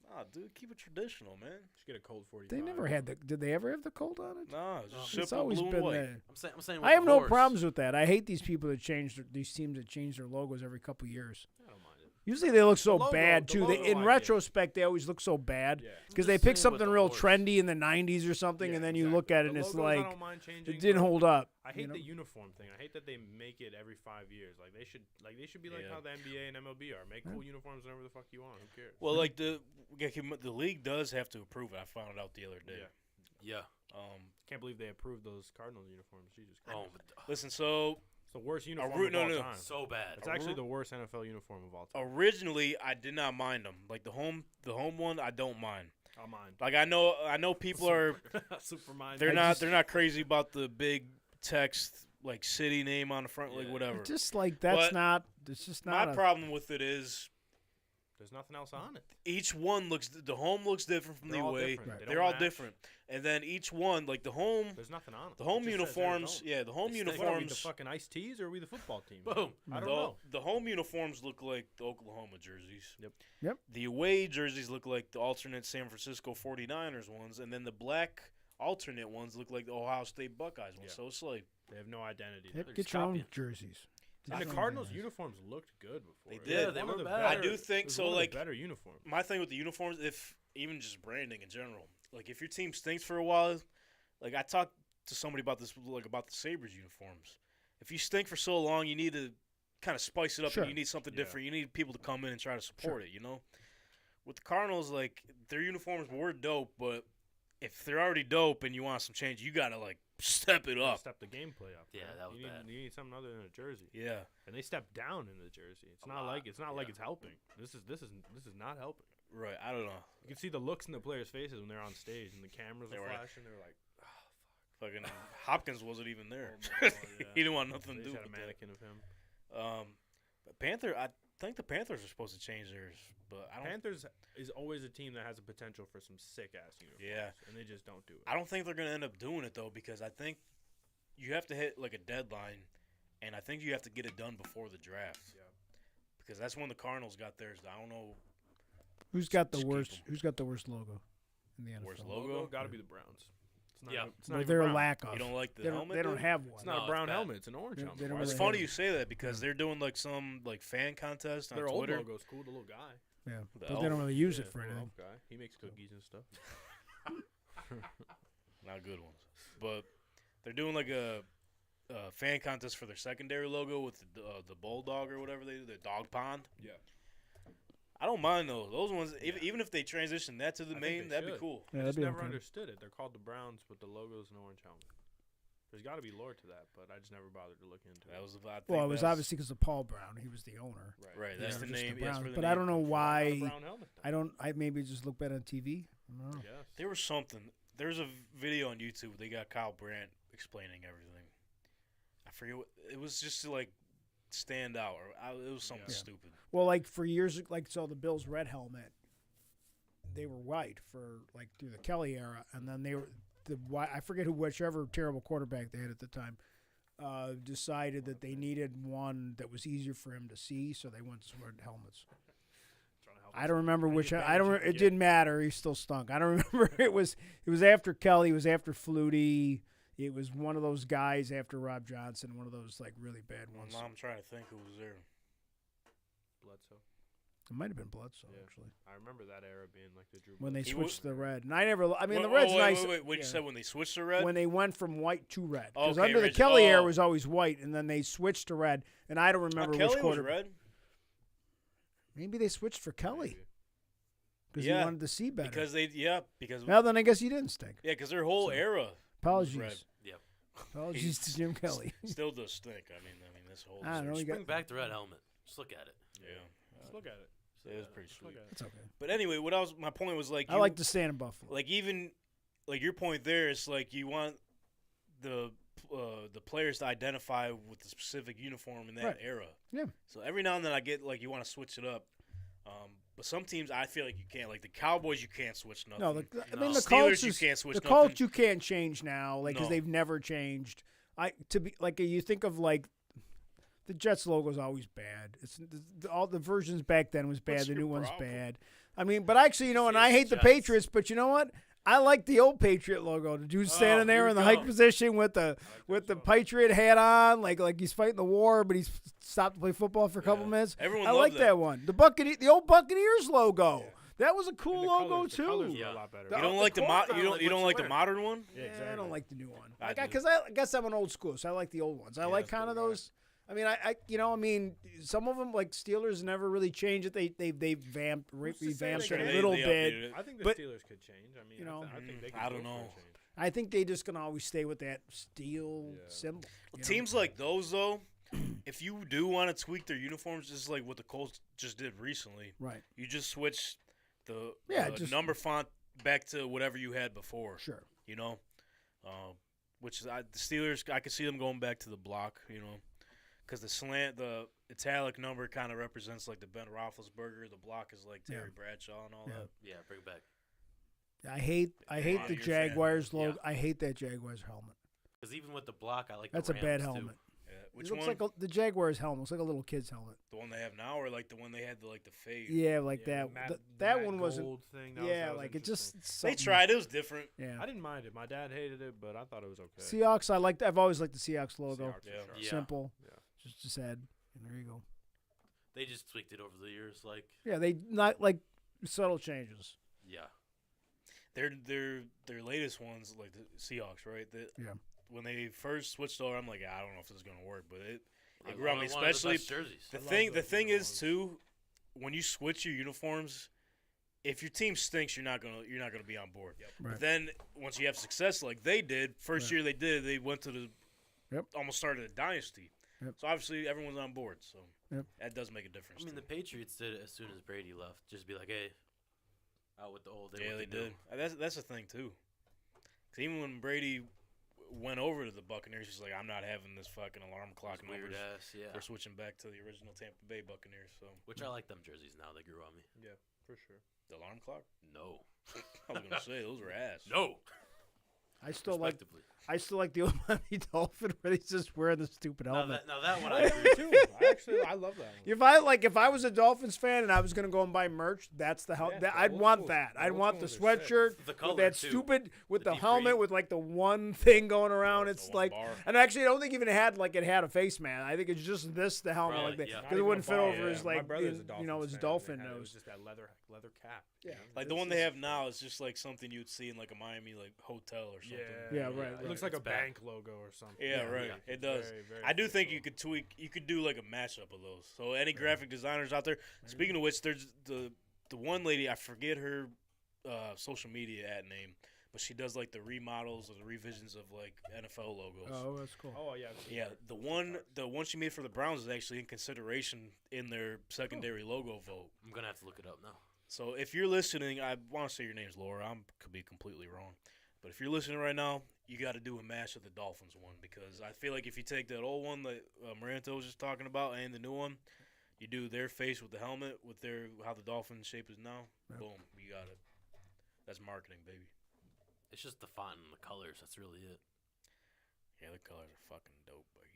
Nah, dude, keep it traditional, man. Just get a cold 45. They never had the. Did they ever have the Colt on it? Nah, it's just It's simple always blue been and white. there. I'm saying. I have with no the problems with that. I hate these people that change these teams that change their logos every couple years. I don't mind it. Usually they look so logo- bad the too. logo They, in I get. retrospect, they always look so bad Yeah. because I'm they just pick saying with something the real horse. trendy in the '90s or something, Yeah, and then you exactly. look at it The and it's logos like I don't mind changing, it didn't but hold up. I hate you know? the uniform thing. I hate that they make it every 5 years. Like they should be like Yeah. how the NBA and MLB are. Make cool uniforms whenever the fuck you want. Who cares? Well, like the league does have to approve it. I found it out the other day. Yeah. Yeah. Can't believe they approved those Cardinals uniforms. Jesus Christ. Oh, Listen, so It's the worst uniform root- of all no, no. time. so bad. It's actually the worst NFL uniform of all time. originally I did not mind them. Like the home one, I don't mind. I'll mind. Like I know people are Super mind. they're not crazy about the big text like city name on the front, like Yeah. whatever. It's just like that's But not. It's just My not. problem with it is There's nothing else on it. each one the home looks different from They're the all away. different. They They're don't all match. different, and then each one like the home There's nothing on it. the home It just says uniforms. Arizona. Yeah, the home They stink. What are we, the uniforms. fucking Ice Teas or are we the football team? Boom. I don't know. The home uniforms look like the Oklahoma jerseys. Yep. The away jerseys look like the alternate San Francisco 49ers ones, and then the black alternate ones look like the Ohio State Buckeyes ones. Yeah. So it's like They have no identity. Yep, They're get your own copying. jerseys. And the Cardinals uniforms looked good before. They It was did. Yeah, they one were of the bad. better- I do think it was so. one of the Like better uniforms. my thing with the uniforms, if even just branding in general, like if your team stinks for a while, like I talked to somebody about this, like about the Sabres uniforms. If you stink for so long, you need to kind of spice it up, Sure. and you need something Yeah. different. You need people to come in and try to support it. You know, with the Cardinals, like their uniforms were dope, but if they're already dope and you want some change, you gotta like step it up. Step the gameplay up. Yeah, man. that was you need, bad. You need something other than a jersey. Yeah. And they stepped down in the jersey. It's not like it's helping. This is not helping. Right. I don't know. You can see the looks in the players' faces when they're on stage and the cameras They are were- flashing. They're like, Fucking Hopkins wasn't even there. Oh my God, yeah. He didn't want nothing they to just do had a with that. mannequin of him. But Panther, I think the Panthers are supposed to change theirs, but I don't. Panthers is always a team that has a potential for some sick ass uniforms. Yeah. And they just don't do it. I don't think they're gonna end up doing it though, because I think you have to hit like a deadline, and I think you have to get it done before the draft. Yeah. Because that's when the Cardinals got theirs. I don't know. Who's got the Just keep worst? 'em. Who's got the worst logo in the NFL? Worst logo? Logo got to be the Browns. It's not Yeah. even- it's not Or even their brown. lack of. You don't like the they don't, helmet? they don't dude? have one. It's not No, a it's brown bad. helmet. It's an orange They- helmet. they don't Why It's is really it- funny you say that because they're doing like some like fan contest on Their old Twitter. logo's cool. The little guy. Yeah, The but elf. they don't really use Yeah, it for the little anything. elf guy. He makes cookies and stuff. Not good ones, but they're doing like a fan contest for their secondary logo with the bulldog or whatever they do, the dog pond. Yeah. I don't mind those. Those ones, even if they transition that to the I think main, they that'd be should. cool. Yeah, I that'd just be never okay. understood it. They're called the Browns, but the logo's an orange helmet. There's got to be lore to that, but I just never bothered to look into That it. was I think Well, it was that's- obviously because of Paul Brown. He was the owner. right. Yeah, That's the just name. the That's Browns. where the But I name don't know comes from. Why not a why. brown helmet then? I don't. I maybe just look better on TV. I don't know. Yes. There was something. There's a video on YouTube. They got Kyle Brandt explaining everything. I forget what it was. Just to like stand out, or it was something Yeah. stupid. Well, like for years, like so the Bills' red helmet, they were white for like through the Kelly era, and then they were the white. I forget whichever terrible quarterback they had at the time, decided that they needed one that was easier for him to see, so they went to red helmets. Trying to help I us. don't remember I which. get I don't. what you It get. didn't matter. He still stunk. I don't remember. It was after Kelly. It was after Flutie. It was one of those guys after Rob Johnson. One of those like really bad ones. I'm trying to think who was there. Bledsoe. It might have been Bledsoe, Yeah. actually. I remember that era being like the Drew. When they Bledsoe. switched to the red. And I never, I mean, the Wait, red's wait, nice. Wait, what you yeah. said when they switched to red? When they went from white to red. Because Okay, under the Rich- Kelly era oh. was always white, and then they switched to red. And I don't remember Kelly which was quarter. red. Maybe they switched for Kelly Maybe. because Yeah, he wanted to see better. Because Well, then I guess he didn't stink. because their whole era Apologies. red. Yep. Apologies to Jim Kelly. still does stink. I mean this whole. I don't know. search- He got, Bring back the red helmet. Just look at it. Yeah, Just look at it. it was pretty Just sweet. look at it. it's okay. But anyway, my point was like I like to stand in Buffalo. like even like your point there is like you want the players to identify with the specific uniform in that Right. era. Yeah. So every now and then I get like you want to switch it up, but some teams I feel like you can't. Like the Cowboys, you can't switch nothing. No, I mean the Steelers, Colts you is, can't switch the nothing. Colts you can't change now, like because No. they've never changed. You think of like the Jets logo's always bad. It's all the versions back then was bad. What's The your new one's problem? bad. I mean, but actually, and I hate the Jets. Patriots, but you know what? I like the old Patriot logo. The dude standing there here in we the hike go. position with the Patriot hat on, like he's fighting the war, but he's stopped to play football for a couple minutes. Everyone I loved like that one. The old Buccaneers logo. That was a cool And the logo colors- the too. colors were Yeah. a lot better. The- You don't the like the Colts, I you don't what like you the wear. modern one? Yeah, I exactly. don't like the new one. I do. Because I guess I'm an old school, so I like the old ones. I like that's kind of cool, right. those. I mean, some of them like Steelers never really changed it. They revamped Who's to say revamped they it a can't? little They bit. updated it. I think the But- Steelers could change. I mean, you know, I think they could I don't go for a know. change. I think they just gonna always stay with that steel Yeah. symbol. you know? Teams like those though, if you do want to tweak their uniforms, just like what the Colts just did recently, Right. you just switch the just- number font back to whatever you had before. Sure. You know, which is the Steelers. I could see them going back to the block. You know, because the italic number kind of represents like the Ben Roethlisberger. The block is like Terry Bradshaw and all Yeah. that. Yeah, bring it back. I hate Wow, the you're a fan. Jaguars logo. Yeah. I hate that Jaguars helmet. Because even with the block, I like That's the a bad Rams, too. helmet. Yeah. It Which looks one? like the Jaguars helmet. Looks like a little kid's helmet. The one they have now, or like the one they had the fade? Yeah, like Yeah, that. the That matte one wasn't. gold thing, that Yeah, was like it interesting. just. They something- tried. It was different. Yeah. I didn't mind it. My dad hated it, but I thought it was okay. Seahawks. I've always liked the Seahawks logo. Seahawks for Yeah. sure. Yeah. Simple. Yeah. Just sad. And there you go. They just tweaked it over the years. Like, Yeah, they not like subtle changes. yeah. Their latest ones, like the Seahawks, right? Yeah. When they first switched over, I'm like, I don't know if this is gonna work, but it I grew on me. one of the Especially best jerseys. the love thing. The those thing is uniforms. too, when you switch your uniforms, if your team stinks, you're not gonna be on board. Right. But then once you have success, like they did, first Right. year they went to the Yep. almost started a dynasty. Yep. So obviously everyone's on board. So Yep. that does make a difference. I mean, too. the Patriots did it as soon as Brady left. Just be like, hey, out with the old. Yeah, they with the new. did. That's the thing too. 'Cause even when Brady went over to the Buccaneers, he's like, I'm not having this fucking alarm clock Those weird numbers. ass, yeah. We're switching back to the original Tampa Bay Buccaneers. So Which I like them jerseys now. They grew on me. Yeah, for sure. the alarm clock. No. I was gonna say those were ass. No. I still like Respectively. the old Miami Dolphin where he's just wearing the stupid Now helmet. that one I Me agree. too. I love that one. If I was a Dolphins fan and I was gonna go and buy merch, that's the Yeah, the I'd old want schools- that. the I'd old want the schools are sick. sweatshirt The with color, that too. stupid with The the deep helmet green. with like the one thing going around. That's It's the one like, bar. and actually I don't think even it had a face man. I think it's just the helmet Probably, like that yeah. because it wouldn't fit over Yeah. his My like brother's a his Dolphins fan, dolphin and they had- It was nose. just that leather cap. Yeah. you know? Like the one they have now is just like something you'd see in like a Miami like hotel or something. Yeah, right, It looks like It's a bad. bank logo or something. Yeah, Yeah, right. yeah. It does. Very, very I do think cool. you could tweak. You could do like a mashup of those. So any graphic designers out there. Speaking of which, there's the one lady, I forget her social media ad name, but she does like the remodels or the revisions of like NFL logos. Oh, that's cool. Oh yeah. I've seen Yeah, that. the one she made for the Browns is actually in consideration in their secondary logo vote. I'm gonna have to look it up now. So if you're listening, I want to say your name's Laura. I could be completely wrong, but if you're listening right now, you got to do a mash of the Dolphins one because I feel like if you take that old one that Maranto was just talking about and the new one, you do their face with the helmet with their how the Dolphin shape is now. Yeah. Boom, you got it. That's marketing, baby. It's just the font and the colors. That's really it. Yeah, the colors are fucking dope. But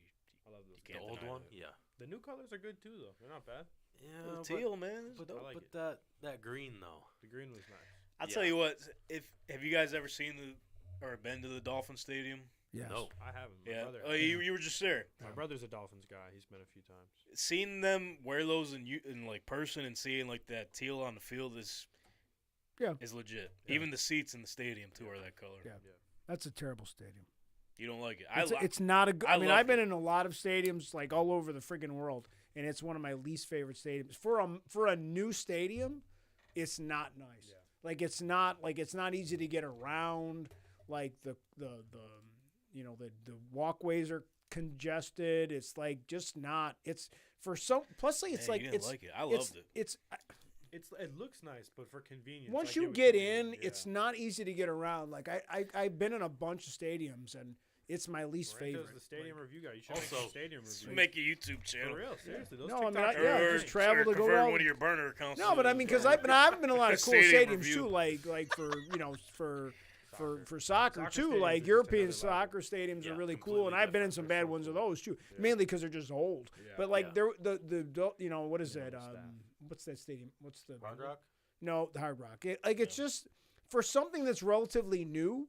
I love those. You can't the old deny one, that. yeah. The new colors are good too, though. They're not bad. Yeah, the teal, man, it's but, dope. I like but it. that green though. The green was nice. I'll Yeah. tell you what. If have you guys ever seen or been to the Dolphin Stadium? Yes. No. I haven't. My Yeah. brother. Oh, you were just there. My brother's a Dolphins guy. He's been a few times. Seeing them wear those in like person and seeing like that teal on the field is legit. Yeah. Even the seats in the stadium too are that color. Yeah. That's a terrible stadium. You don't like it? It's not a good. I mean, loved I've been it. in a lot of stadiums like all over the friggin' world, and it's one of my least favorite stadiums. For a new stadium, it's not nice. Yeah. Like it's not easy to get around. Like the walkways are congested. It's like just not. It's for some. Plus, like, it's Man, like you didn't it's like it. I loved it. It looks nice, but for convenience. Once I you what get mean, in, yeah. it's not easy to get around. Like I've been in a bunch of stadiums, and it's my least Ranto's favorite. the stadium review guy. You should Also, make a stadium review. Make a YouTube channel. For real, seriously. Those No, I mean, TikToks yeah, are Or just travel to go convert out. one of your burner accounts. No, but I mean, because I've been in a lot of cool Stadium stadiums review. too, like for soccer Soccer too. stadiums are Like just European another soccer stadiums Yeah, are really cool, completely and I've been in different. some They're bad so ones of cool. those too. Yeah. Mainly because they're just old. Yeah. But like Yeah. the what is Yeah, it? what's that? What's that stadium? What's the Hard Rock? No, the Hard Rock. It's just for something that's relatively new.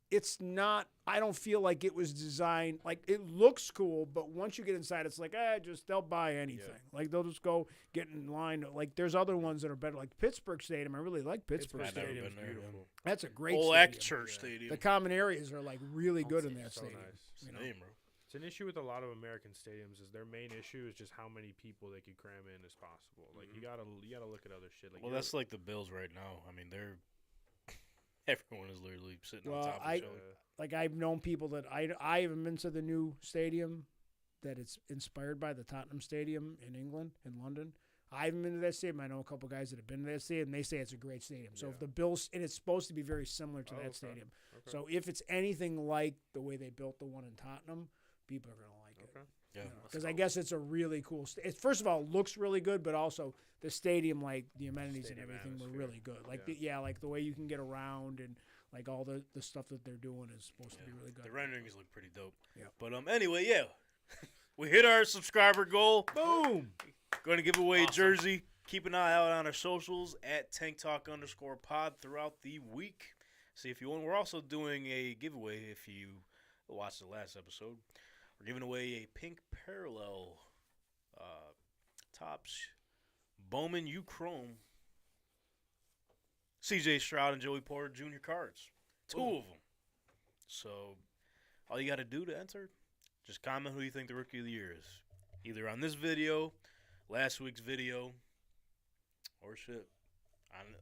It's not. I don't feel like it was designed. Like it looks cool, but once you get inside, it's like they'll buy anything. Like they'll just go get in line. Like there's other ones that are better. Like Pittsburgh Stadium. I really like Pittsburgh I've never Stadium. been there. Beautiful. That's a great Old stadium. Act Church Stadium. The common areas are like really good in that So stadium. nice. You know? Name, bro. It's an issue with a lot of American stadiums. Is their main issue is just how many people they could cram in as possible. Like you gotta look at other shit. Like Well, that's like the Bills right now. I mean, they're everyone is literally sitting on Well, top of each other. Like I've known people that I haven't been to the new stadium, that it's inspired by the Tottenham Stadium in England, in London. I haven't been to that stadium. I know a couple guys that have been to that stadium. They say it's a great stadium. So if the Bills, and it's supposed to be very similar to that stadium. Okay. So if it's anything like the way they built the one in Tottenham, people are gonna like it. Okay. Yeah. Because I guess it's a really cool. First of all, it looks really good, but also the stadium, like the amenities Stadium and everything, were atmosphere. really good. Like Yeah. like the way you can get around and like all the stuff that they're doing is supposed to be really good. The renderings look pretty dope. Yeah. But anyway, yeah, we hit our subscriber goal. Boom! Going to give away a Awesome. jersey. Keep an eye out on our socials at TankTalk_pod throughout the week. See if you want. We're also doing a giveaway. If you watched the last episode, we're giving away a pink parallel Topps Bowman U Chrome CJ Stroud and Joey Porter Jr. cards. 2 of them. So all you got to do to enter, just comment who you think the Rookie of the Year is. Either on this video, last week's video, or shit.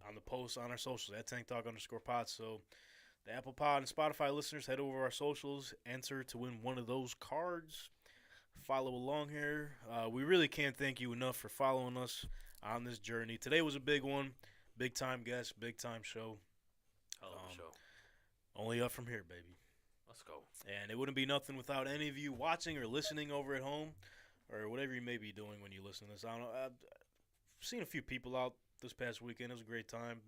On the post on our socials at TankTalk_pod. So the Apple Pod and Spotify listeners, head over to our socials, enter to win one of those cards. Follow along here. We really can't thank you enough for following us on this journey. Today was a big one. Big time guest, big time show. Hell of a show. Only up from here, baby. Let's go. And it wouldn't be nothing without any of you watching or listening over at home or whatever you may be doing when you listen to this. I don't know. I've seen a few people out this past weekend. It was a great time.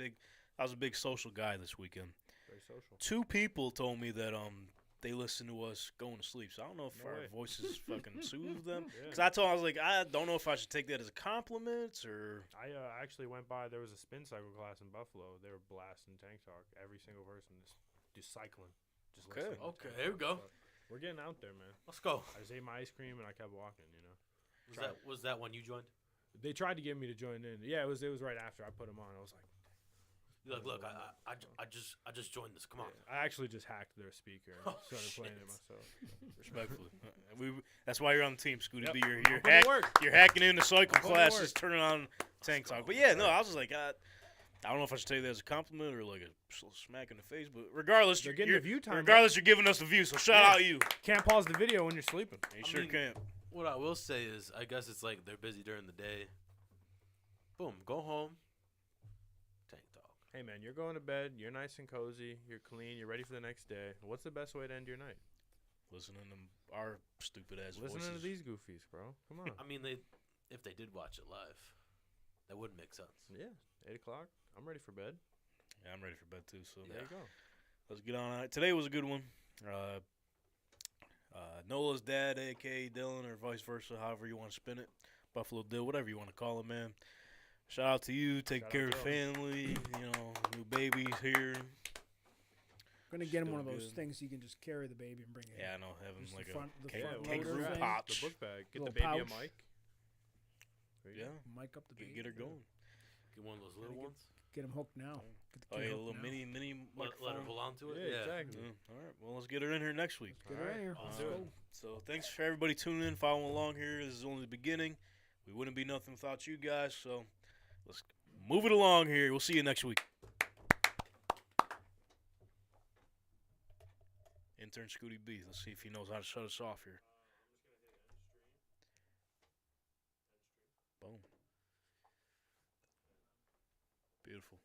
I was a big social guy this weekend. Very social. 2 people told me that they listen to us going to sleep. So I don't know if No our way. voices fucking soothe them. Yeah. Because I told them, I was like, I don't know if I should take that as a compliment or. I actually went by. There was a spin cycle class in Buffalo. They were blasting Tank Talk. Every single person just cycling. Just Okay. listening to Okay, Tank here we Talk. go. So we're getting out there, man. Let's go. I just ate my ice cream and I kept walking. You know, Was that when you joined? they tried to get me to join in. Yeah, it was right after I put them on. I was like, You're like, look, I just joined this. Come on. I actually just hacked their speaker and Oh, started playing it shit. myself. Respectfully. That's why you're on the team, Scooty Yep. B. You're I'm putting in work. You're hacking into cycle I'm putting in classes, work. turning on Tank Talk. But yeah, no, I was just like, I don't know if I should take that as a compliment or like a smack in the face. But regardless, They're getting the view time. Regardless, you're giving us the view. So shout Yeah. out you. Can't pause the video when you're sleeping. You I sure mean- can. What I will say is, I guess it's like they're busy during the day. Boom, go home. Tank Talk. Hey man, you're going to bed. You're nice and cozy. You're clean. You're ready for the next day. What's the best way to end your night? Listening to our stupid ass Listening voices. to these goofies, bro. Come on. I mean, if they did watch it live, that would make sense. Yeah, 8 o'clock. I'm ready for bed. Yeah, I'm ready for bed too. So There you go. let's get on it. Today was a good one. Nola's dad, a.k.a. Dylan, or vice versa, however you want to spin it. Buffalo Dill, whatever you want to call it, man. Shout out to you. Take Shout care out of to family. You know, new babies here. Gonna get him Still one of those good. things you can just carry the baby and bring it. Yeah, I know. Having Just the like front- the a front kangaroo loader thing. pouch. The book bag. Get the Little baby a pouch. mic. There you Yeah, go. Mic up the baby. get her going. Get one of those little Gotta ones. Get him hooked now. Get the Oh kid yeah, a hooked little now. mini Let her microphone. hold on to it. Yeah, exactly. Yeah. All right. Well, let's get her in here next week. Get her in here. Let's Let's do it. go. So thanks for everybody tuning in, following along here. This is only the beginning. We wouldn't be nothing without you guys. So let's move it along here. We'll see you next week. Intern Scooty B. Let's see if he knows how to shut us off here. Boom. Beautiful.